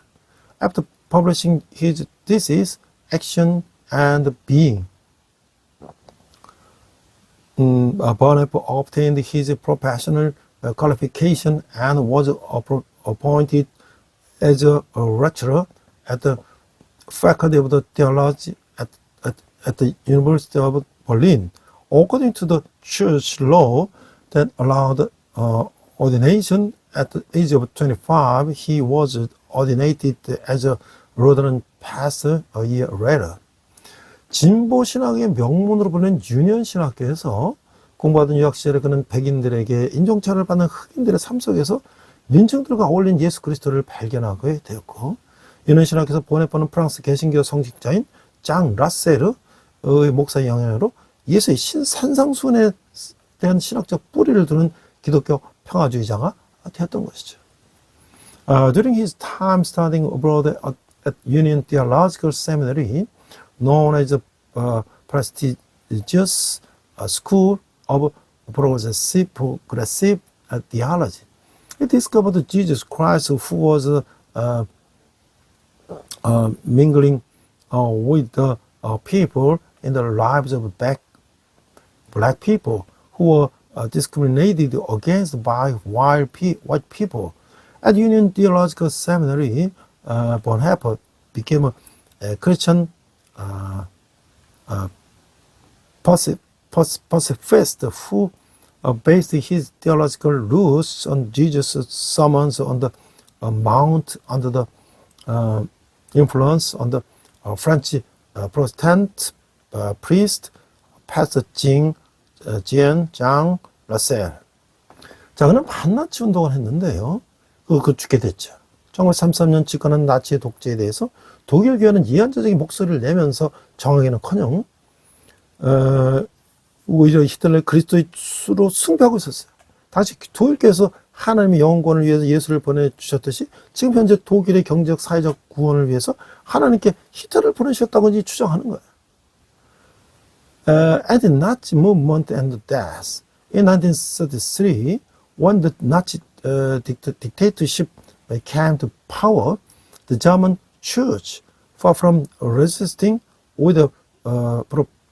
After publishing his thesis, Action and Being, Bonhoeffer obtained his professional qualification and was appointed as a lecturer at the Faculty of the Theology at the University of Berlin. According to the church law that allowed ordination at the age of 25, he was ordinated as a Lutheran pastor a year later. 진보 신학의 명문으로 불리는 유니언 신학교에서 공부하던 유학 시절에 그는 백인들에게 인종차별을 받는 흑인들의 삶 속에서 민중들과 어울린 예수 그리스도를 발견하게 되었고, 유니언 신학교에서 보네포는 프랑스 개신교 성직자인 장 라셀의 목사의 영향으로 예수의 산상수훈에 대한 신학적 뿌리를 두는 기독교 평화주의자가 되었던 것이죠. During his time studying abroad at Union Theological Seminary, known as a prestigious school of progressive theology, he discovered Jesus Christ, who was mingling with the people in the lives of black people who were discriminated against by white people. At Union Theological Seminary, Bonhoeffer became a Christian pacifist who based his theological roots on Jesus' sermons on the Mount under the influence on the French Protestant priest Pastor Jean Lassalle. 자, 그는 반나치 운동을 했는데요. 그 죽게 됐죠. 1933년 집권한 나치의 독재에 대해서 독일 교회는 이한제적인 목소리를 내면서 정하기는커녕 오히려 히틀러의 그리스도의 수로 숭배하고 있었어요. 당시 독일교회에서 하나님의 영원권을 위해서 예수를 보내주셨듯이 지금 현재 독일의 경제적 사회적 구원을 위해서 하나님께 히틀러를 보내주셨다고 주장하는 거예요. At the Nazi movement and death in 1933, when the Nazi dictatorship came to power, the German church, far from resisting with a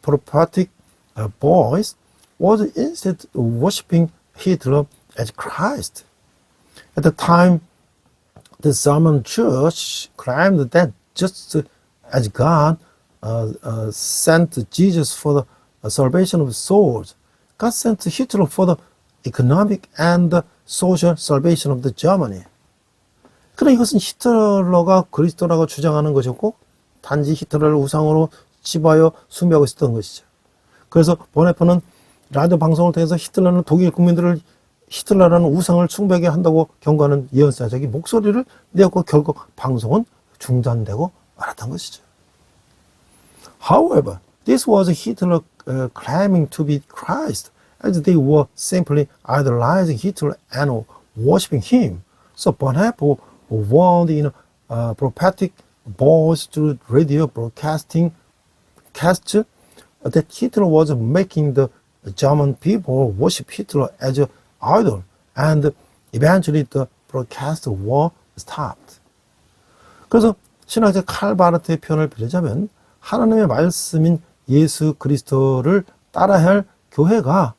prophetic voice, was instead worshipping Hitler as Christ. At the time, the German church claimed that just as God sent Jesus for the salvation of souls, God sent Hitler for the economic and the social salvation of the Germany. 그러나 이것은 히틀러가 그리스도라고 주장하는 것이었고 단지 히틀러를 우상으로 치부하여 숭배하고 있었던 것이죠. 그래서 보네포는 라디오 방송을 통해서 히틀러는 독일 국민들을 히틀러라는 우상을 숭배하게 한다고 경고하는 예언사적인 목소리를 내었고 결국 방송은 중단되고 말았던 것이죠. However, this was Hitler claiming to be Christ, as they were simply idolizing Hitler and worshipping him. So Bonhoeffer warned in a prophetic voice through radio broadcasting that Hitler was making the German people worship Hitler as an idol, and eventually the broadcast war stopped. 그래서 신학자 칼 바르트의 표현을 빌리자면 하나님의 말씀인 예수 그리스도를 따라야 할 교회가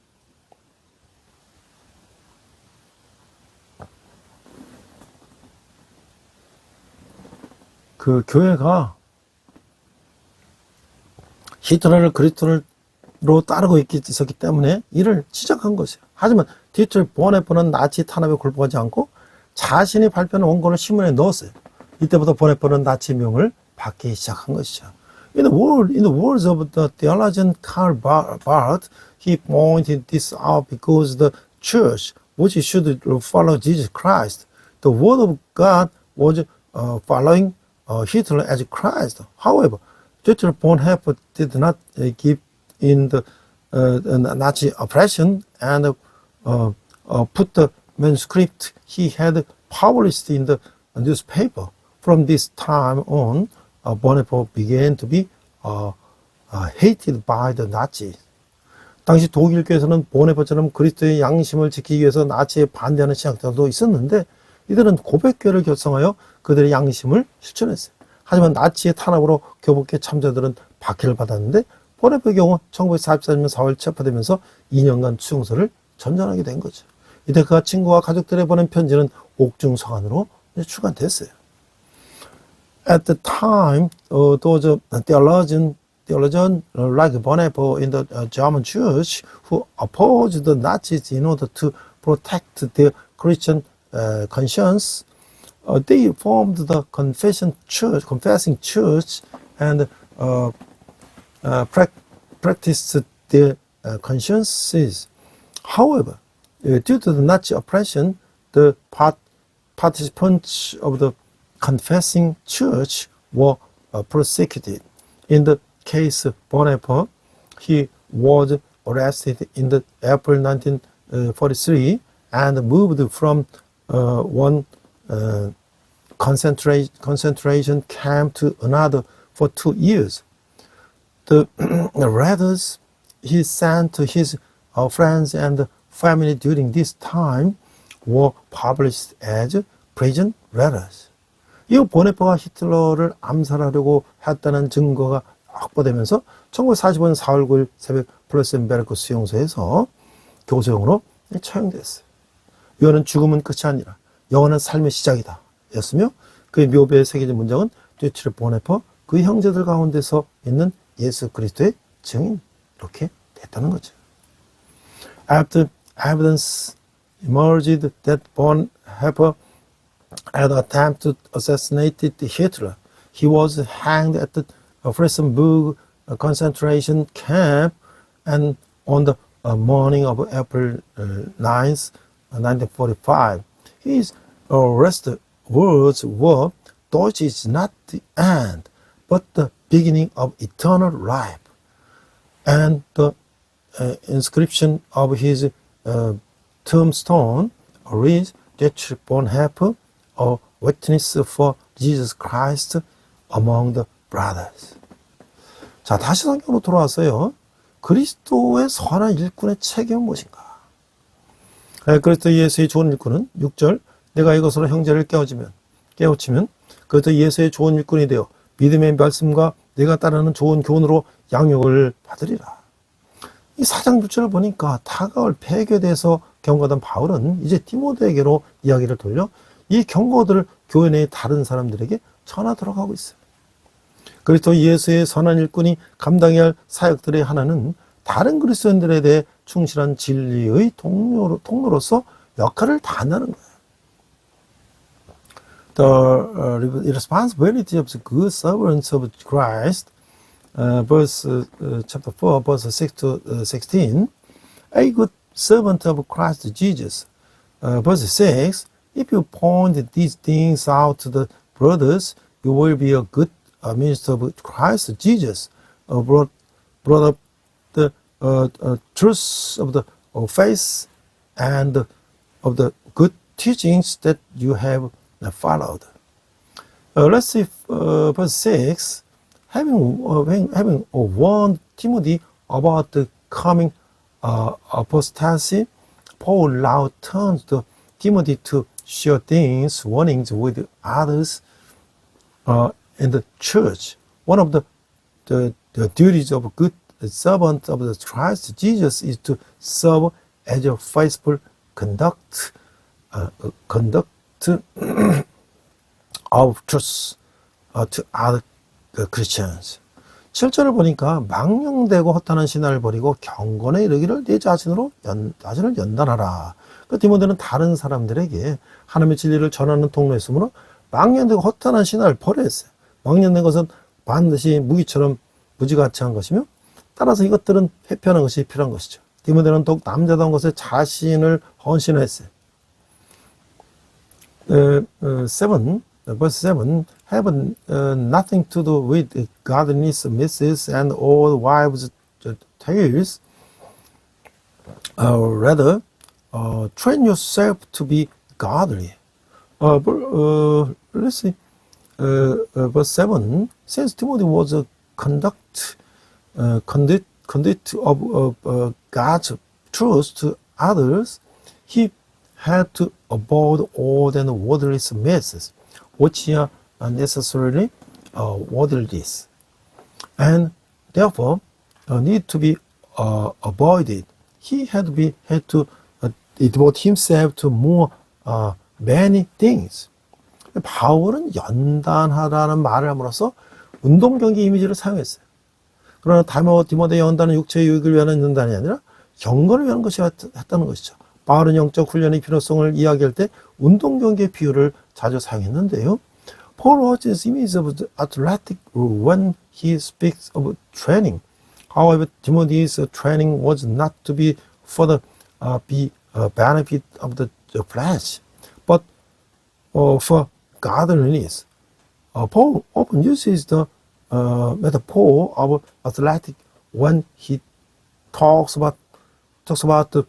그 교회가 히틀러를 그리스도로 따르고 있었기 때문에 이를 시작한 것이에요. 하지만 디트로이트 보네포는 나치 탄압에 굴복하지 않고 자신이 발표한 원고를 신문에 넣었어요. 이때부터 보네포는 나치 명을 받기 시작한 것이죠. In the words of the theologian Karl Barth, he pointed this out because the church, which should follow Jesus Christ, the word of God was following Hitler as Christ. However, Dietrich Bonhoeffer did not give in the Nazi oppression and put the manuscript he had published in the newspaper. From this time on, Bonhoeffer began to be hated by the Nazis. 당시 독일교에서는 보네포처럼 그리스도의 양심을 지키기 위해서 나치에 반대하는 신학자들도 있었는데 이들은 고백교회를 결성하여 그들의 양심을 실천했어요. 하지만 나치의 탄압으로 교복교 참자들은 박해를 받았는데 보네포의 경우 1944년 4월 체포되면서 2년간 수용소를 전전하게 된 거죠. 이때 그가 친구와 가족들에 보낸 편지는 옥중서관으로 출간됐어요. At the time, those theologian like Bonhoeffer in the German church who opposed the Nazis in order to protect their Christian conscience, they formed the confessing church, and practiced their consciences. However, due to the Nazi oppression, the participants of the confessing church were persecuted. In the case of Bonhoeffer, he was arrested in the April 1943 and moved from one concentration camp to another for 2 years. The letters he sent to his friends and family during this time were published as prison letters. 이 보네퍼가 히틀러를 암살하려고 했다는 증거가 확보되면서 1945년 4월 9일 새벽 플레센베르크 수용소에서 교수형으로 처형됐어요. 이거는 죽음은 끝이 아니라 영원한 삶의 시작이다 였으며 그의 묘비에 새겨진 문장은 듀트리 보네퍼 그 형제들 가운데서 있는 예수 그리스도의 증인 이렇게 됐다는 거죠. After evidence emerged that Bonhoeffer had attempted to assassinate Hitler, he was hanged at the Flossenbürg concentration camp, and on the morning of April 9th, 1945, his last words were, "Deutsch is not the end, but the beginning of eternal life." And the inscription of his tombstone reads, Dietrich Bonhoeffer, a witness for Jesus Christ among the brothers. 자, 다시 성경으로 돌아왔어요. 그리스도의 선한 일꾼의 책임은 무엇인가? 그리스도 예수의 좋은 일꾼은 6절, 내가 이것으로 형제를 깨우치면 그리스도 예수의 좋은 일꾼이 되어 믿음의 말씀과 내가 따르는 좋은 교훈으로 양육을 받으리라. 이 4장 6절을 보니까 다가올 폐교에 대해서 경고하던 바울은 이제 디모데에게로 이야기를 돌려 이 경고들을 교회 내의 다른 사람들에게 전하도록 하고 있어요. 그리스도 예수의 선한 일꾼이 감당해야 할 사역들의 하나는 다른 그리스도인들에 대해 충실한 진리의 통로로서 역할을 다한다는 거예요. The responsibility of the good servants of Christ, chapter 4, verse 6 to 16. A good servant of Christ Jesus. Verse 6. If you point these things out to the brothers, you will be a good minister of Christ Jesus, brought up the truth of the faith and of the good teachings that you have followed. Let's see verse 6. Having warned Timothy about the coming apostasy, Paul now turns to Timothy to share things, warnings with others in the church. One of the duties of a good servant of the Christ Jesus is to serve as a faithful conduct of truth to other Christians. 7절을 보니까 망령되고 허탄한 신화를 버리고 경건에 이르기를 네 자신을 연단하라. 그 디모데는 다른 사람들에게 하나님의 진리를 전하는 통로였으므로 망령되고 허탄한 신화를 버려야 했어요. 망령된 것은 반드시 무기처럼 무지가치한 것이며 따라서 이것들은 회피하는 것이 필요한 것이죠. 디모데는 더욱 남자다운 것에 자신을 헌신했어요. 7, verse 7, have nothing to do with godliness, myths, and old wives' tales. Rather, train yourself to be godly. Let's see. Verse 7, since Timothy was a conduit of God's truth to others, he had to avoid all the worldly myths, which are unnecessarily worldliness, and therefore need to be avoided. He had to devote himself to more many things. 바울은 연단하라는 말을 함으로써 운동 경기 이미지를 사용했어요. 그러나 디모데 연단은 육체의 유익을 위한 연단이 아니라 경건을 위한 것이 했다는 것이죠. 바울은 영적 훈련의 필요성을 이야기할 때 운동 경기의 비유를 자주 사용했는데요. Paul uses image of the athletic when he speaks of training. However, Timothy's training was not to be for the benefit of the flesh, but for godliness. Paul often uses the metaphor of athletic when he talks about the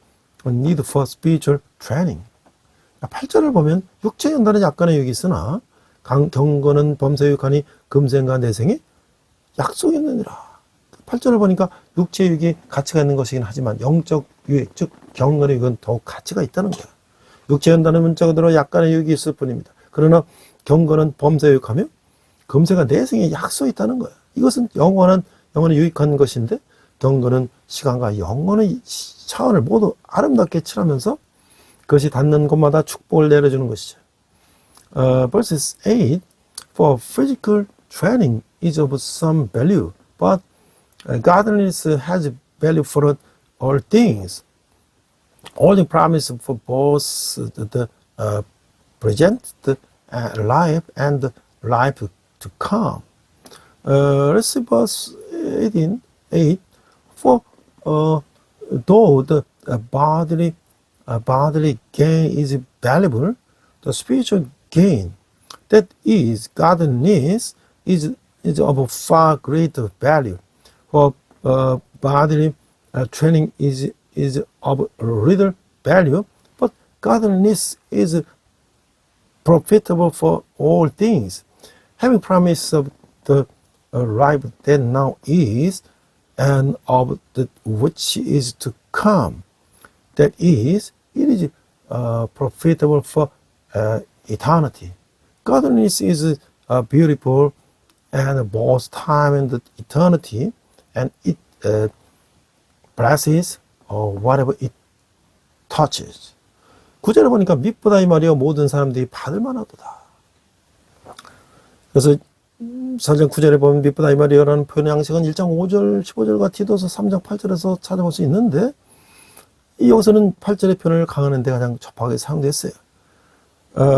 need for spiritual training. 8절을 보면 육체 연단은 약간의 유익이 있으나 경건은 범사에 유익하니 금생과 내생에 약속이 있느니라. 8절을 보니까 육체의 유익이 가치가 있는 것이긴 하지만 영적 유익, 즉 경건의 유익은 더욱 가치가 있다는 거예요. 육체 연단은 문자 그대로 약간의 유익이 있을 뿐입니다. 그러나 경건은 범사에 유익하며 금생과 내생에 약속이 있다는 거예요. 이것은 영원히 유익한 것인데 경건은 시간과 영혼의 차원을 모두 아름답게 칠하면서 그것이 닿는 곳마다 축복을 내려주는 것이죠. Verses 8, For physical training is of some value, but godliness has value for all things. Holding promise for both the present life and the life to come. Let's see verse 8. For though the bodily gain is valuable, the spiritual gain, that is godliness, is of far greater value. For bodily training is of little value, but godliness is profitable for all things, having promise of the life that now is, and of the which is to come. That is, it is profitable for eternity. Godliness is beautiful and both time and eternity, and it blesses whatever it touches. 9절에 보니까 mit보다 이 말이여 모든 사람들이 받을 만하도다. 그래서 4장 9절에 보면 mit보다 이 말이여라는 표현 양식은 1장 5절 15절과 디도서 3장 8절에서 찾아볼 수 있는데 여기서는 8절의 표현을 강하는 데 가장 적합하게 사용됐어요.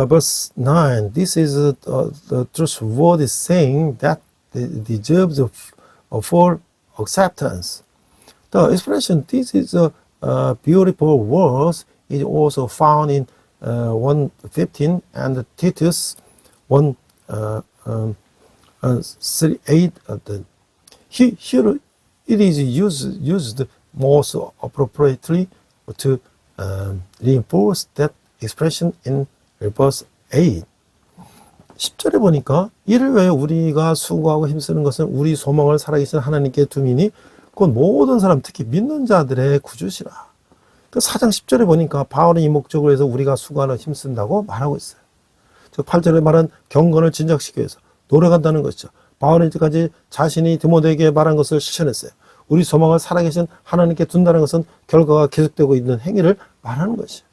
Verse 9, this is the trustworthy saying that deserves full acceptance. The expression this is a beautiful words is also found in 1:15 and Titus 1:38. Here it is used most appropriately to reinforce that expression in verse 8. 10절에 보니까 이를 위해 우리가 수고하고 힘쓰는 것은 우리 소망을 살아계신 하나님께 두미니 곧 모든 사람 특히 믿는 자들의 구주시라. 그 4장 10절에 보니까 바울은 이 목적을 위해서 우리가 수고하는 힘쓴다고 말하고 있어요. 즉 8절에 말한 경건을 진작시키기 위해서 노력한다는 것이죠. 바울은 이때까지 자신이 디모데에게 말한 것을 실천했어요. 우리 소망을 살아계신 하나님께 둔다는 것은 결과가 계속되고 있는 행위를 말하는 것이에요.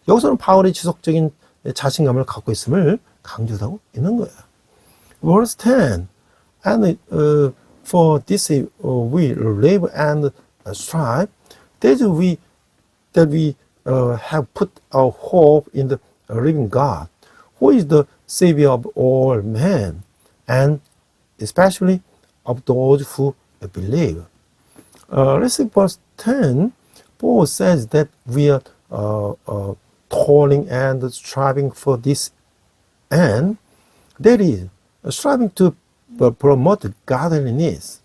여기서는 바울이 지속적인 자신감을 갖고 있음을 강조하고 있는 거예요. Verse 10, and for this we labor and strive, that we have put our hope in the living God, who is the Savior of all men, and especially of those who believe. Let's see verse 10. Paul says that we are toiling and striving for this end, that is, striving to promote godliness,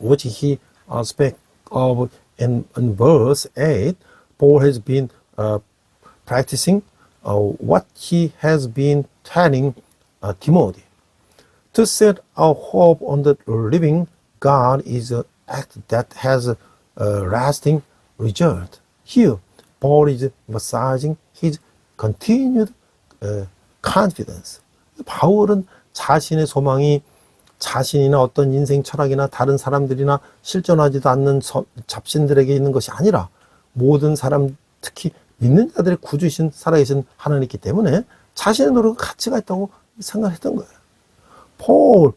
which he speaks of in verse 8. Paul has been practicing what he has been telling Timothy. To set our hope on the living God is an act that has a lasting result. Here, Paul is emphasizing his continued confidence. 바울은 자신의 소망이 자신이나 어떤 인생 철학이나 다른 사람들이나 실존하지도 않는 잡신들에게 있는 것이 아니라 모든 사람, 특히 믿는 자들의 구주이신 살아계신 하나님이기 때문에 자신의 노력은 가치가 있다고 생각했던 거예요. Paul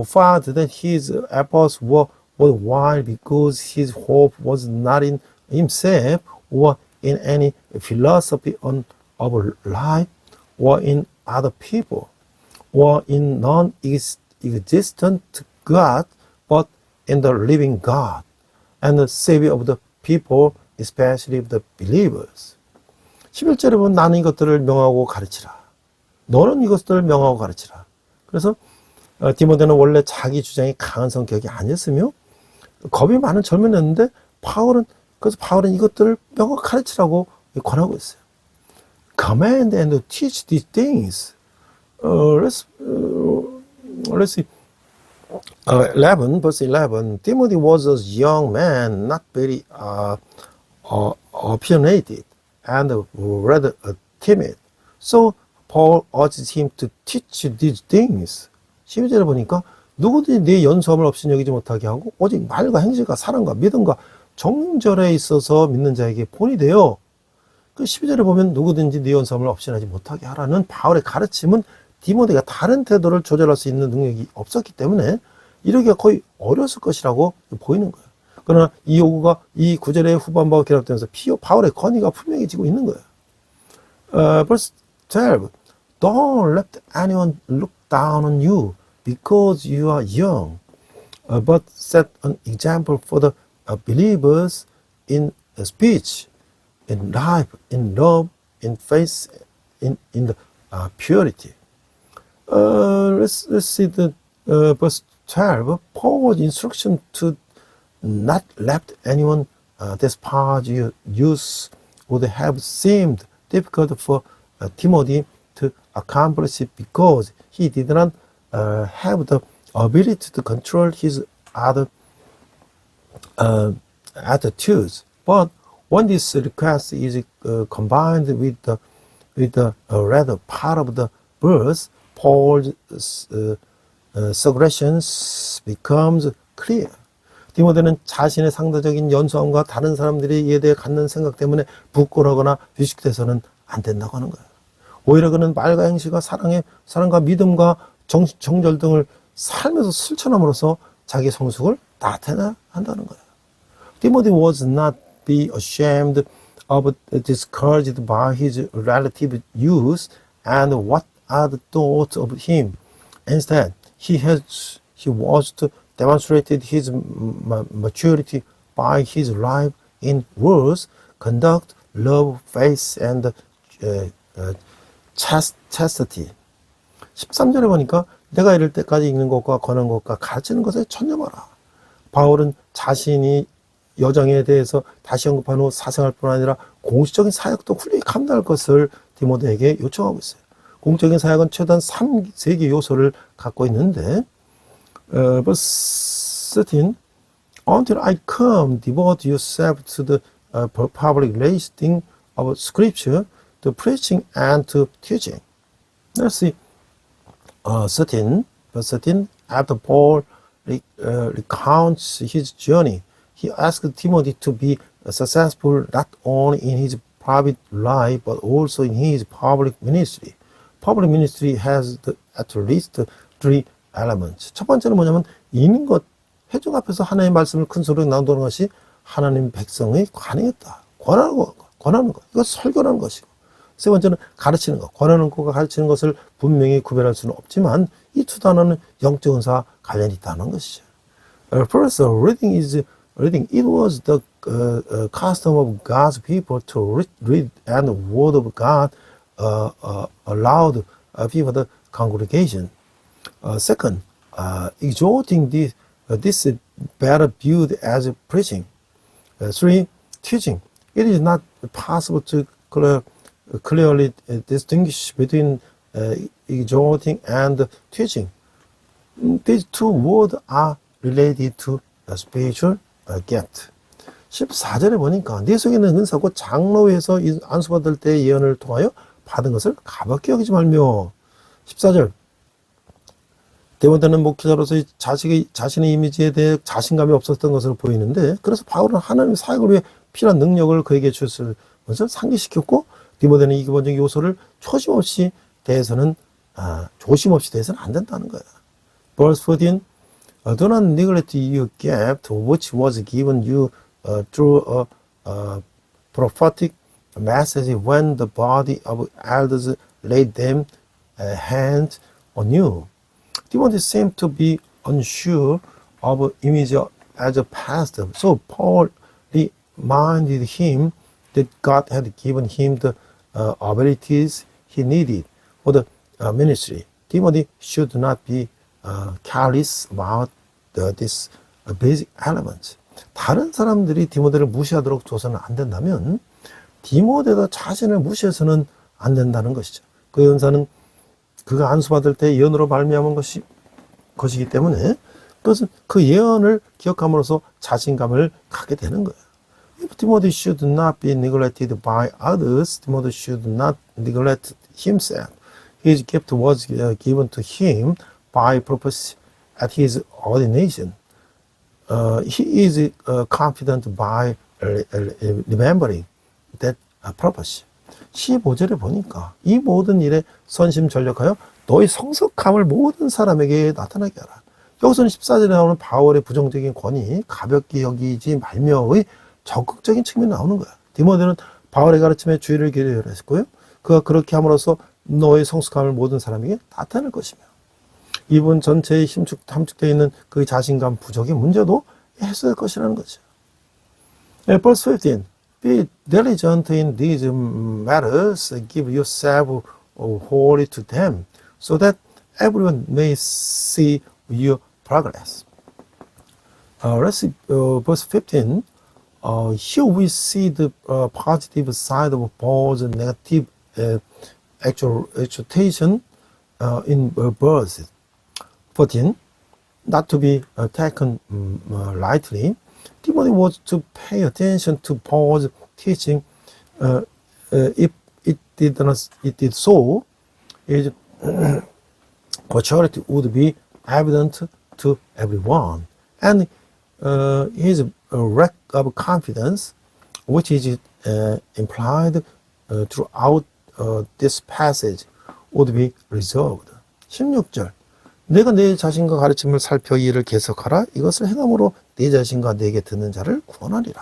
found that his efforts were worthwhile because his hope was not in himself or in any philosophy of life or in other people or in non-existent God, but in the living God and the Savior of the people, especially of the believers. 11절에 보면 나는 이것들을 명하고 가르치라. 너는 이것들을 명하고 가르치라. 그래서 디모데는 원래 자기 주장이 강한 성격이 아니었으며 겁이 많은 젊은이였는데 그래서 바울은 이것들을 명하고 가르치라고 권하고 있어요. Command and teach these things. Let's see. 11, verse 11. Timothy was a young man, not very opinionated and rather timid. So Paul urged him to teach these things. 12절에 보니까 누구든지 네 연수함을 없이 여기지 못하게 하고 오직 말과 행실과 사랑과 믿음과 정절에 있어서 믿는 자에게 본이 되어 그 12절에 보면 누구든지 네 연수함을 없이하지 못하게 하라는 바울의 가르침은 디모데가 다른 태도를 조절할 수 있는 능력이 없었기 때문에 이러기가 거의 어려웠을 것이라고 보이는 거예요. 그러나 이 요구가 이 9절의 후반부와 결합되면서 바울의 권위가 분명해지고 있는 거예요. verse 12. Don't let anyone look down on you because you are young, but set an example for the believers in speech, in life, in love, in faith, in the purity. Let's see the verse 12. Paul's instruction to not let anyone despise your youth would have seemed difficult for Timothy to accomplish it because he did not have the ability to control his other attitudes. But when this request is combined with the rather part of the verse, Paul's suggestions becomes clear. 디모데는 자신의 상대적인 연수함과 다른 사람들이 이에 대해 갖는 생각 때문에 부끄러거나 위축돼서는 안 된다고 하는 거예요. 오히려 그는 말과 행실과 사랑과 믿음과 정절 등을 살면서 실천함으로써 자기 성숙을 나타내야 한다는 거예요. Timothy was not be ashamed of discouraged by his relative youth and what other thought of him. Instead, he was to demonstrate his maturity by his life in words, conduct, love, faith, and chastity. 13절에 보니까 내가 이럴 때까지 읽는 것과 권한 것과 가르치는 것에 천념하라. 바울은 자신이 여정에 대해서 다시 언급한 후 사생활 뿐 아니라 공식적인 사역도 훌륭히 감당할 것을 디모데에게 요청하고 있어요. 공적인 사역은 최소한 3개 요소를 갖고 있는데 verse 13 Until I come, devote yourself to the public reading of scripture, to preaching and to teaching. Let's see. 13, verse 13. After Paul recounts his journey, he asked Timothy to be successful not only in his private life but also in his public ministry. Public ministry has at least three elements. 첫 번째는 뭐냐면 읽는 것, 회중 앞에서 하나님의 말씀을 큰 소리로 나누는 것이 하나님 백성의 관행이었다. 권하는 것. 이것 설교라는 것이고. 세 번째는 가르치는 것. 권하는 것과 가르치는 것을 분명히 구별할 수는 없지만 이 두 단어는 영적 은사와 관련이 있다는 것이죠. First, reading. It was the custom of God's people to read and the word of God allowed before the congregation. Second, exhorting this is better viewed as preaching. Three, teaching. It is not possible to clearly distinguish between exhorting and teaching. These two words are related to a spiritual gift. 14절에 보니까 네 속에 있는 은사고 장로회에서 안수받을 때의 예언을 통하여 받은 것을 가볍게 여기지 말며. 14절 디모데는 목회자로서 자신의 이미지에 대해 자신감이 없었던 것으로 보이는데 그래서 바울은 하나님의 사역을 위해 필요한 능력을 그에게 줬을 그래서 상기시켰고 디모데는 이 기본적인 요소를 초심없이 대해서는 조심없이 대해서는 안 된다는 거야. Verse 14. Do not neglect your gift which was given you through a prophetic message when the body of elders laid them hands on you. Timothy seemed to be unsure of image as a pastor, so Paul reminded him that God had given him the abilities he needed for the ministry. Timothy should not be careless about this basic elements. 다른 사람들이 디모데를 무시하도록 둬서는 안 된다면 디모데도 자신을 무시해서는 안 된다는 것이죠. 그 연사는 그가 안수받을 때 예언으로 말미암은 것이기 때문에 그것은 그 예언을 기억함으로써 자신감을 갖게 되는 거예요. If Timothy should not be neglected by others, Timothy should not neglect himself. His gift was given to him by purpose at his ordination. He is confident by remembering that purpose. 15절에 보니까 이 모든 일에 선심전력하여 너의 성석함을 모든 사람에게 나타나게 하라. 여기서는 14절에 나오는 바울의 부정적인 권위, 가볍게 여기지 말며의 적극적인 측면이 나오는 거야. 디모데는 바울의 가르침에 주의를 기울여야 했고요. 그가 그렇게 함으로써 너의 성숙함을 모든 사람에게 나타낼 것이며 이분 전체에 함축되어 있는 그 자신감 부족의 문제도 해소될 것이라는 거죠. Verse 15. Be diligent in these matters, give yourself wholly to them, so that everyone may see your progress. Let's see, verse 15. Here we see the positive side of Paul's negative exhortation in verse 14. Not to be taken lightly, Timothy was to pay attention to Paul's teaching. If it did so, his maturity would be evident to everyone, and his lack of confidence, which is implied throughout this passage, would be resolved. 16절. 내가 내 자신과 가르침을 살펴 이 일을 계속하라. 이것을 행함으로 내 자신과 내게 듣는 자를 구원하리라.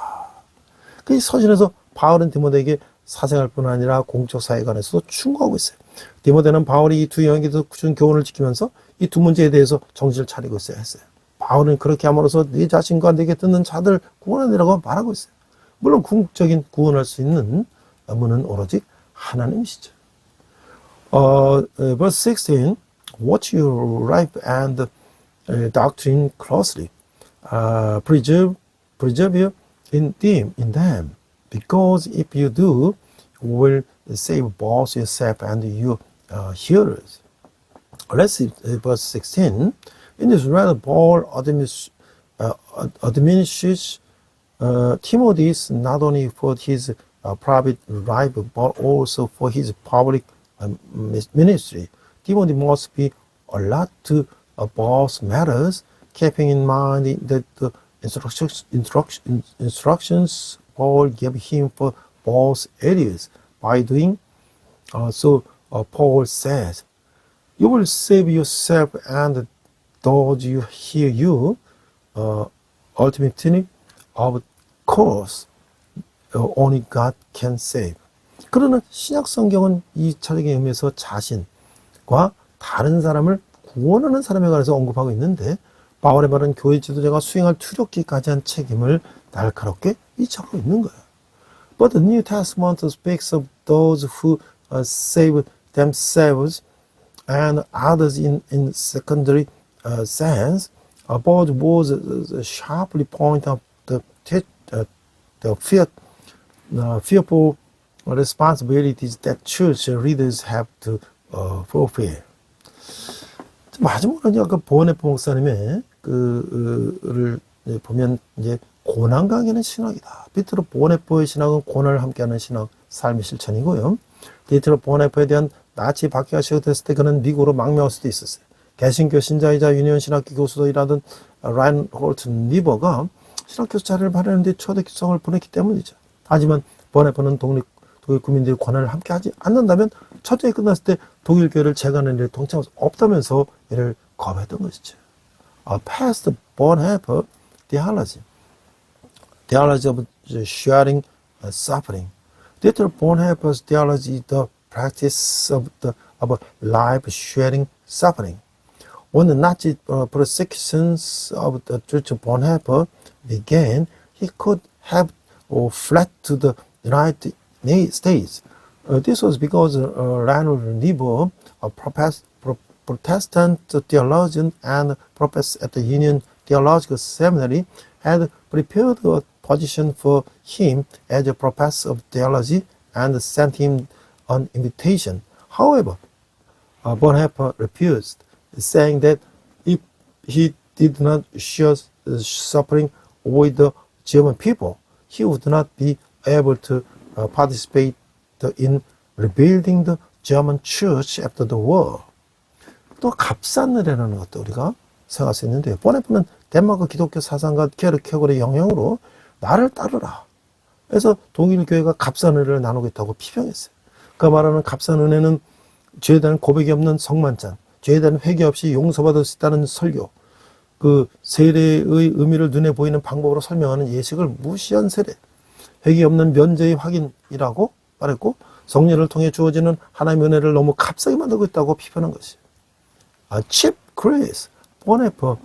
그 서신에서 바울은 디모데에게 사생활뿐 아니라 공적 사회관에서도 충고하고 있어요. 디모데는 바울이 이 두 여인에게서 준 교훈을 지키면서 이 두 문제에 대해서 정신을 차리고 있어야 했어요. 바울은 그렇게 함으로써 네 자신과 내게 듣는 자들 구원하리라고 말하고 있어요. 물론 궁극적인 구원할 수 있는 문은 오로지 하나님이시죠. Verse 16. Watch your life and doctrine closely. Preserve you in them, because if you do, you will save both yourself and your hearers. Let's see verse 16. In this letter, Paul admonishes Timothy not only for his private life, but also for his public ministry. Timothy must be alert to both matters, keeping in mind that the instructions Paul gave him for both areas. By doing so, Paul says, you will save yourself and those you hear you, ultimately, of course, only God can save. 그러나 신약 성경은 이 차적인 의미에서 자신과 다른 사람을 구원하는 사람에 관해서 언급하고 있는데 바울의 말은 교회 지도자가 수행할 투력기까지 한 책임을 날카롭게 위촉하고 있는 거예요. But the New Testament speaks of those who save themselves and others in secondary sense. Paul was sharply point out the fearful responsibilities that church leaders have to fulfill. 마지막으로 아까 보네포 목사님의 그를 보면 이제 고난 강에는 신학이다. 비트로 보네포의 신학은 고난을 함께하는 신학 삶의 실천이고요. 비트로 보네포에 대한 나치 박해가 시작됐을 때 그는 미국으로 망명할 수도 있었어요. 개신교 신자이자 유니온 신학교 교수도 일하던 라인 홀트 리버가 신학교수 자리를 마련하는데 초대 기성을 보냈기 때문이죠. 하지만 보네포는 독립 독일 국민들의 권한을 함께 하지 않는다면 전쟁이 끝났을 때 독일 교회를 재건하는 일에 동참할 수 없다면서 이를 거부했던 것이죠. Past Bonhoeffer theology of sharing suffering. Dietrich Bonhoeffer's theology is the practice of life sharing suffering. When the Nazi persecutions of the Church of Bonhoeffer began, he could have fled to the United States. This was because Reinhold Niebuhr, a Protestant theologian and professor at the Union Theological Seminary, had prepared a position for him as a professor of theology and sent him an invitation. However, Bonhoeffer refused, saying that if he did not share suffering with the German people, he would not be able to participate in rebuilding the German church after the war. 또 값싼느라는 것도 우리가 생각할 수 있는데요. 보네프는 덴마크 기독교 사상가 케르케고르의 영향으로 나를 따르라. 그래서 독일 교회가 값싼 은혜를 나누고 있다고 피평했어요. 그 말하는 값싼 은혜는 죄에 대한 고백이 없는 성만찬, 죄에 대한 회개 없이 용서받을 수 있다는 설교, 그 세례의 의미를 눈에 보이는 방법으로 설명하는 예식을 무시한 세례, 회개 없는 면죄의 확인이라고 말했고 성령을 통해 주어지는 하나님의 은혜를 너무 값싸게 만들고 있다고批判한 것이에요. Cheap grace, Bonhoeffer,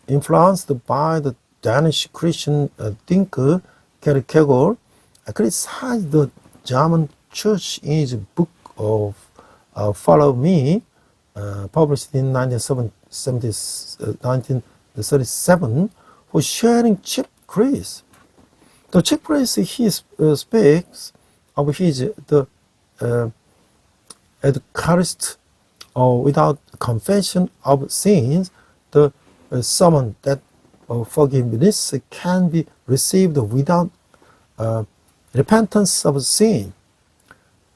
influenced by the Danish Christian thinker Kierkegaard, criticized the German church in his book of Follow Me, published in 1937, for sharing cheap grace. The cheap grace he speaks of his Eucharist without confession of sins, the sermon that forgiveness can be received without repentance of sin,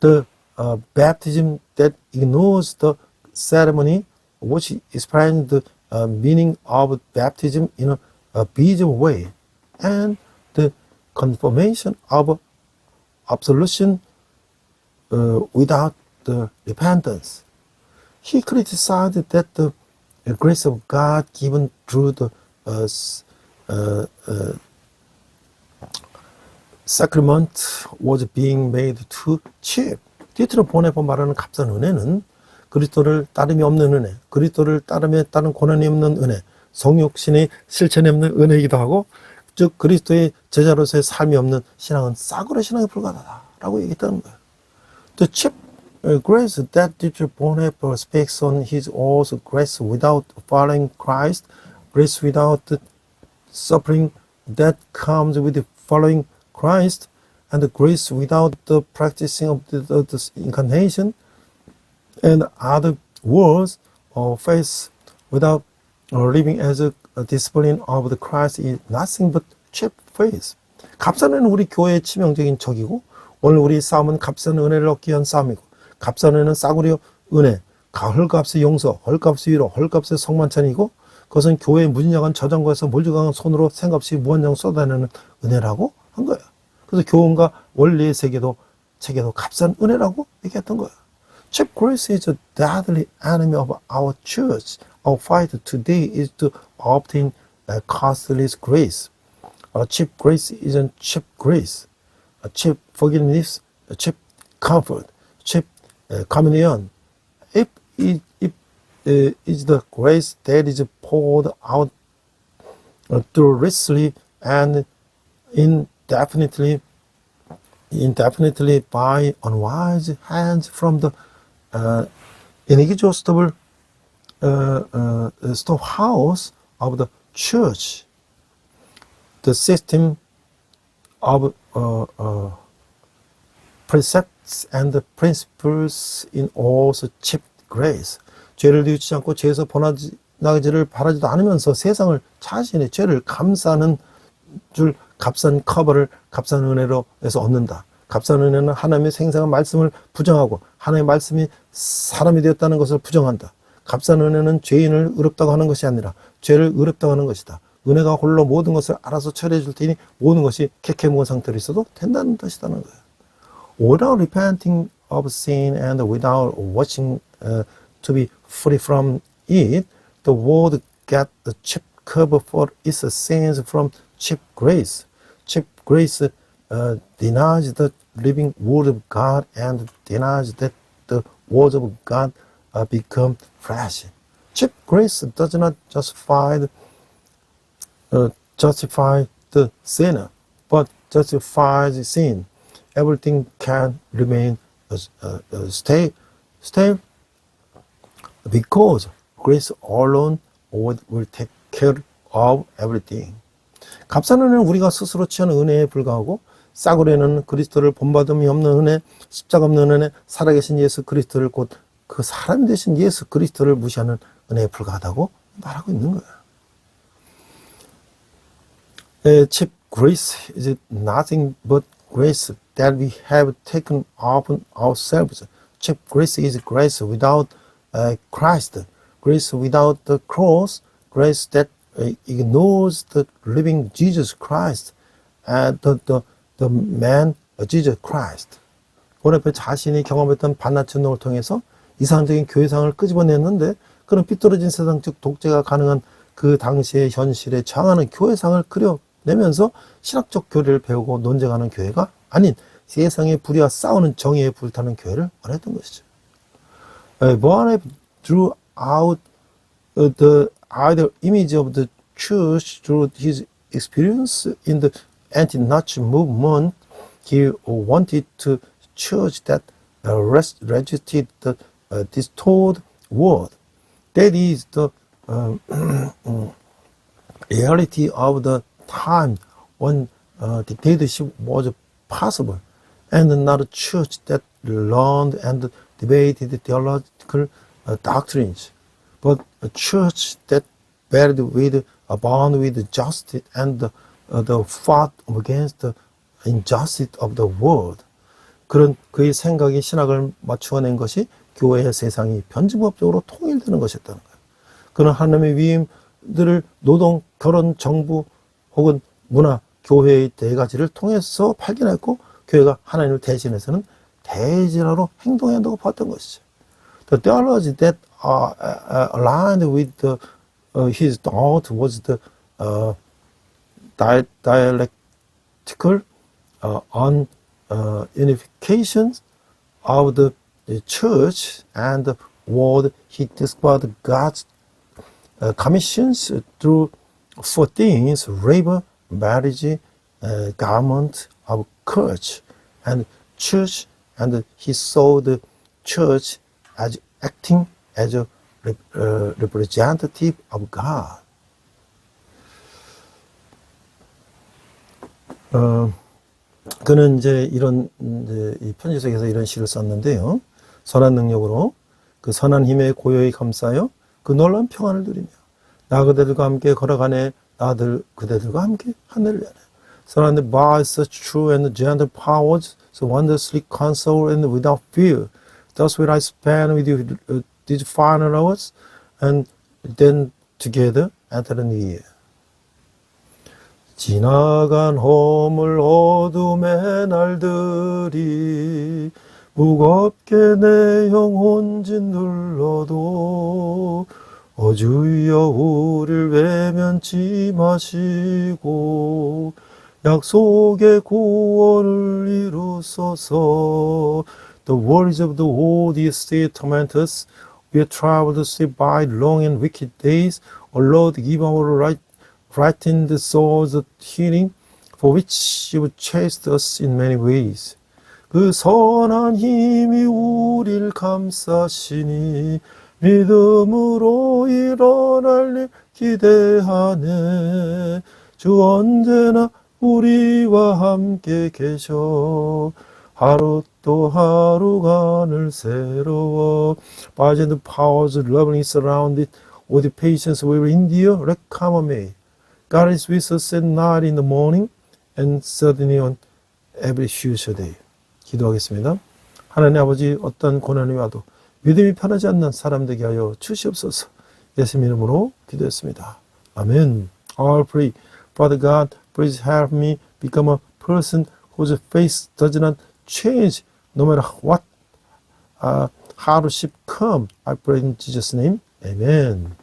the baptism that ignores the ceremony which explains the meaning of baptism in a bizarre way, and the confirmation of absolution without the repentance. He criticized that the grace of God given through the sacrament was being made too cheap. 디트로 보네퍼 말하는 값싼 은혜는 그리스도를 따름이 없는 은혜, 그리스도를 따름에 따른 고난이 없는 은혜, 성육신의 실천이 없는 은혜이기도 하고, 즉 그리스도의 제자로서의 삶이 없는 신앙은 싸구려 신앙에 불과하다라고 얘기했다는 거예요. The cheap grace that Dietrich Bonhoeffer speaks on his also grace without following Christ, grace without the suffering that comes with following Christ, and the grace without the practicing of the incarnation, and other words, faith without living as a discipline of the Christ is nothing but cheap faith. 값싼 은혜는 우리 교회의 치명적인 적이고, 오늘 우리 싸움은 값싼 은혜를 얻기 위한 싸움이고, 값싼 은혜는 싸구려 은혜, 헐값의 용서, 헐값의 위로, 헐값의 성만찬이고, 그것은 교회의 무진장한 저장고에서 몰주강한 손으로 생각 없이 무한정 쏟아내는 은혜라고 한 거예요. 그래서 교훈과 원리의 체계도 값싼 은혜라고 얘기했던 거예요. Cheap grace is a deadly enemy of our church. Our fight today is to obtain costly grace. Cheap grace isn't cheap grace. Cheap forgiveness, cheap comfort, cheap communion. If is the grace that is poured out thoughtlessly and indefinitely by unwise hands from the inexhaustible storehouse of the church, the system of precepts and the principles in also cheap grace. 죄를 뉘우치지 않고 죄에서 벗어나기를 바라지도 않으면서 세상을 자신의 죄를 감싸는 줄 값싼 커버를 값싼 은혜로 해서 얻는다. 값싼 은혜는 하나님의 생생한 말씀을 부정하고 하나님의 말씀이 사람이 되었다는 것을 부정한다. 값싼 은혜는 죄인을 의롭다고 하는 것이 아니라 죄를 의롭다고 하는 것이다. 은혜가 홀로 모든 것을 알아서 처리해 줄 테니 모든 것이 캐캐묵은 상태로 있어도 된다는 뜻이라는 거예요. Without repenting of sin and without watching to be free from it, the world get the cheap cover for its sins from cheap grace. Cheap grace denies the living word of God and denies that the words of God become flesh. Cheap grace does not justify the sinner, but justifies sin. Everything can remain stale because grace alone will take care of everything. 값싼 은혜는 우리가 스스로 취한 은혜에 불과하고 싸구려는 그리스도를 본받음이 없는 은혜, 십자가 없는 은혜, 살아계신 예수 그리스도를 곧 그 사람이 되신 예수 그리스도를 무시하는 은혜에 불과하다고 말하고 있는 거예요. Cheap grace is nothing but grace that we have taken upon ourselves. Cheap grace is grace without Christ, grace without the cross, grace that ignores the living Jesus Christ and the man Jesus Christ. 오래편 자신이 경험했던 반나치 운동을 통해서 이상적인 교회상을 끄집어냈는데 그런 삐뚤어진 세상적 독재가 가능한 그 당시의 현실에 저항하는 교회상을 그려내면서 신학적 교리를 배우고 논쟁하는 교회가 아닌 세상의 불의와 싸우는 정의에 불타는 교회를 원했던 것이죠. Bonhoeffer drew out the ideal image of the church through his experience in the anti-Nazi movement. He wanted a church that resisted the distorted world. That is the reality of the time when dictatorship was possible, and not a church that learned and debated theological doctrines, but a church that abound with justice and fought against the injustice of the world. 그런 그의 생각이 신학을 맞추어낸 것이 교회의 세상이 변증법적으로 통일되는 것이었다는 거예요. 그는 하나님의 위임들을 노동, 결혼, 정부 혹은 문화, 교회의 네 가지를 통해서 발견했고 교회가 하나님을 대신해서는 대진화로 행동해야 한다고 봤던 것이죠. The theology that aligned with his thought was the dialectical unification of the church and the world. He described God's commissions through 4 things: labor, marriage, government of courage, and church. And he saw the church as acting as a representative of God. 그는 이제 이 편지 속에서 이런 시를 썼는데요. 선한 능력으로 그 선한 힘에 고요히 감싸여 그 놀라운 평안을 누리며 나 그대들과 함께 걸어가네. 나들 그대들과 함께 하늘을 여네. Surrounded by such true and gentle powers, so wondrously console and without fear. Thus will I spend with you these final hours, and then together enter the new year. 지나간 허물 어둠의 날들이 무겁게 내 영혼 짓눌러도 주여 우릴 외면치 마시고 약속의 구원을 이루소서. The words of the old still torment us. We have traveled to slip by long and wicked days. O Lord, give our frightened souls a healing, for which you chased us in many ways. 그 선한 힘이 우릴 감싸시니 믿음으로 일어날 일 기대하네. 주 언제나 우리와 함께 계셔. 하루 또 하루가 늘 새로워. By the powers of loving surrounded with the patience we will endure like calm May. God is with us at night in the morning and suddenly on every future day. 기도하겠습니다. 하나님 아버지, 어떤 고난이 와도 믿음이 편하지 않는 사람 되게 하여 주시옵소서. 예수님 이름으로 기도했습니다. 아멘. all pray. Father God, please help me become a person whose face does not change no matter what hardship come. I pray in Jesus' name. Amen.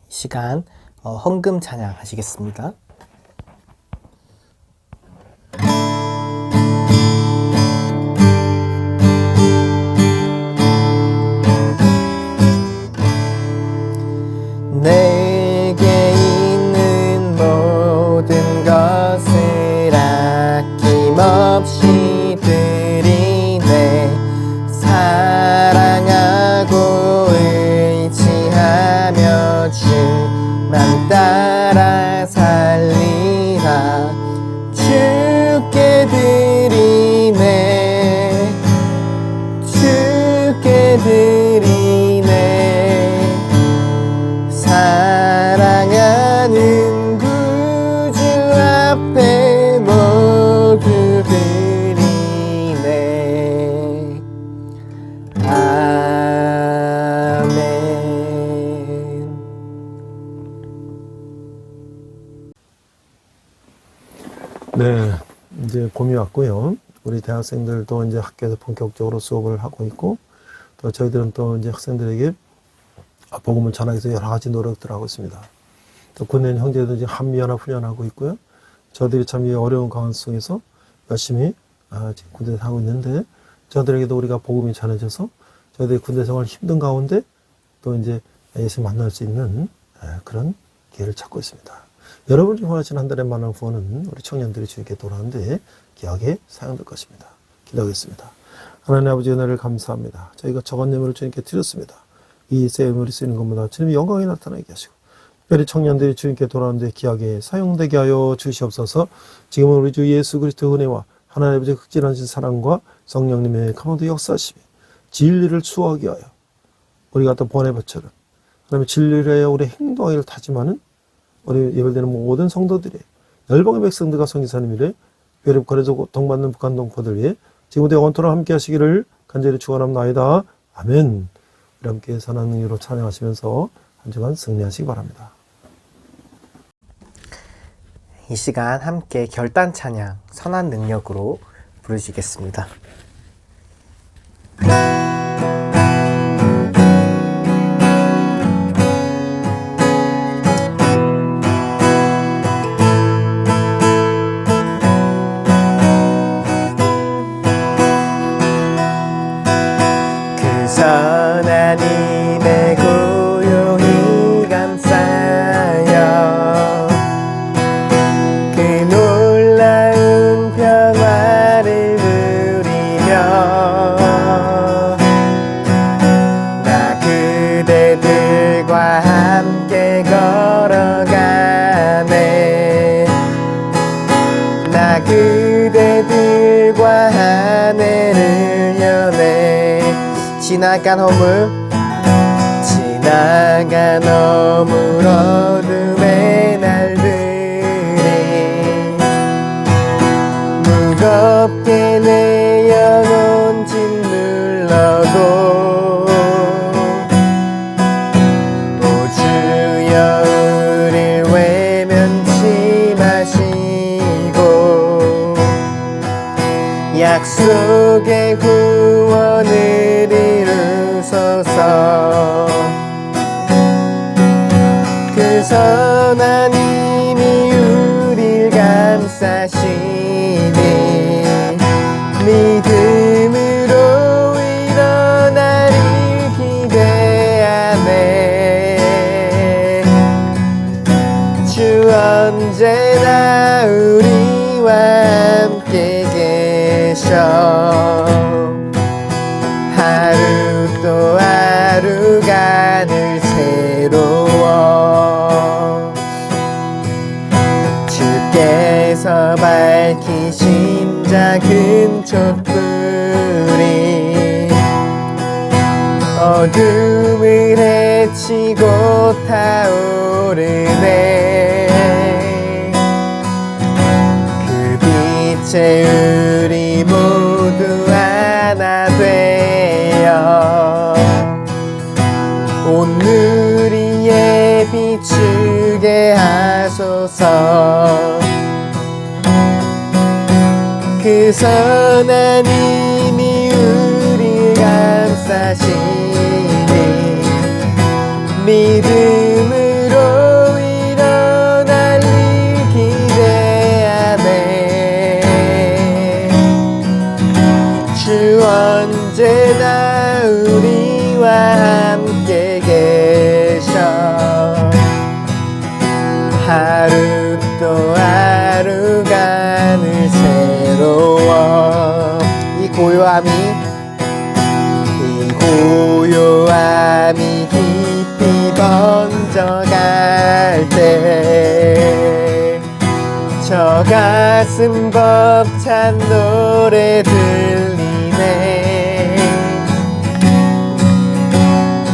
이 시간 헌금 찬양 하시겠습니다. 내게 있는 모든 것을 아낌없이 드리네. 사랑하고 의지하며 주만 따라 살리라. 주께 드리네. 주께 드리네. 사랑하는 구주 앞에 모두 드리네. 아멘. 네, 이제 봄이 왔고요. 우리 대학생들도 이제 학교에서 본격적으로 수업을 하고 있고, 또 저희들은 또 이제 학생들에게 복음을 전하기 위해서 여러 가지 노력들을 하고 있습니다. 또 군인 형제들 이제 한미연합 훈련하고 있고요. 저들이 참 이 어려운 강원 속에서 열심히 지금 군대에서 하고 있는데, 저들에게도 우리가 복음이 전해져서 저희들이 군대 생활 힘든 가운데 또 이제 예수 만날 수 있는 그런 기회를 찾고 있습니다. 여러분이 원하시는 한 달에 만난 후원은 우리 청년들이 주님께 돌아오는데 기하게 사용될 것입니다. 기도하겠습니다. 하나님 아버지 은혜를 감사합니다. 저희가 적은 예물을 주님께 드렸습니다. 이 예물이 쓰이는 것보다 주님의 영광이 나타나게 하시고, 특별히 청년들이 주님께 돌아오는데 귀하게 사용되게 하여 주시옵소서. 지금은 우리 주 예수 그리스도의 은혜와 하나님 아버지의 극진하신 사랑과 성령님의 강화도 역사하시며 진리를 추구하게 하여 우리가 또 번외처럼 하나님의 진리를 하여 우리 행동하기를 다짐하는 우리 예배되는 모든 성도들이, 열방의 백성들과 성기사님들의 외롭 거래서 고통받는 북한 동포들 위해 지금부터 영원토록 함께 하시기를 간절히 축원합나이다. 아멘. 우리 함께 선한 의로 찬양하시면서 한 주간 승리하시기 바랍니다. 이 시간 함께 결단 찬양 선한 능력으로 부르시겠습니다. 그 선한 힘에 고요히 감싸여 그 놀라운 평화를 누리며 나 그대들과 함께 걸어가네. 나 그대들과 하늘을 여네. 지나간 허물 어둠의 날들이 무겁게 내 영혼 짓눌러도 오 주여 우릴 외면치 마시고 약속의 구원을 이루소서. 그 선한 힘이 우릴 감싸시니 믿음으로 일어나리 기대하네. 주 언제나 우리와 함께 계셔 하루 또 하루가 늘 새로워. 주께서 밝히신 작은 촛불이 어둠을 헤치고 타오르네. 그 빛에 우리 모두 하나 되어 오늘이 위에 비추게 하소서. 그 선한 힘이 우리 감싸시니 믿음으로 일어날 일 기대하네. 주 언제나 우리와 함께 계셔. 하루 또 하루가 늘 새로워. 이 고요함이 깊이 번져갈 때 저 가슴 벅찬 노래 들리네.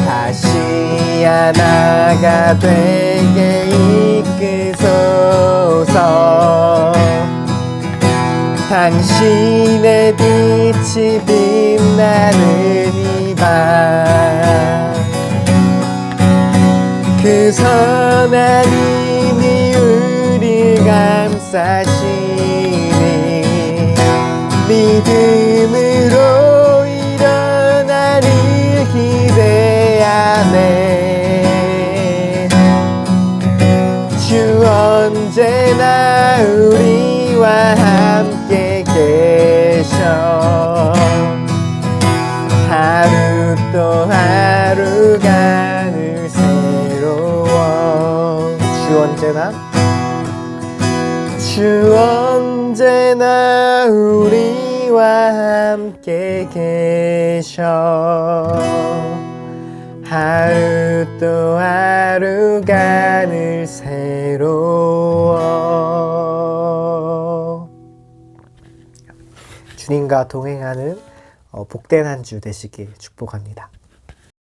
다시 하나가 되게 이끄소서. 당신의 빛이 빛나는 이 밤, 그 선한 힘이 우릴 감싸시니 믿음으로 일어날 일 기대하네. 주 언제나 우리와 함께 계셔. 하루 또 하루가 늘 새로워. 주 언제나 우리와 함께 계셔. 하루 또 하루가 늘 새로워. 주님과 동행하는 복된 한 주 되시길 축복합니다.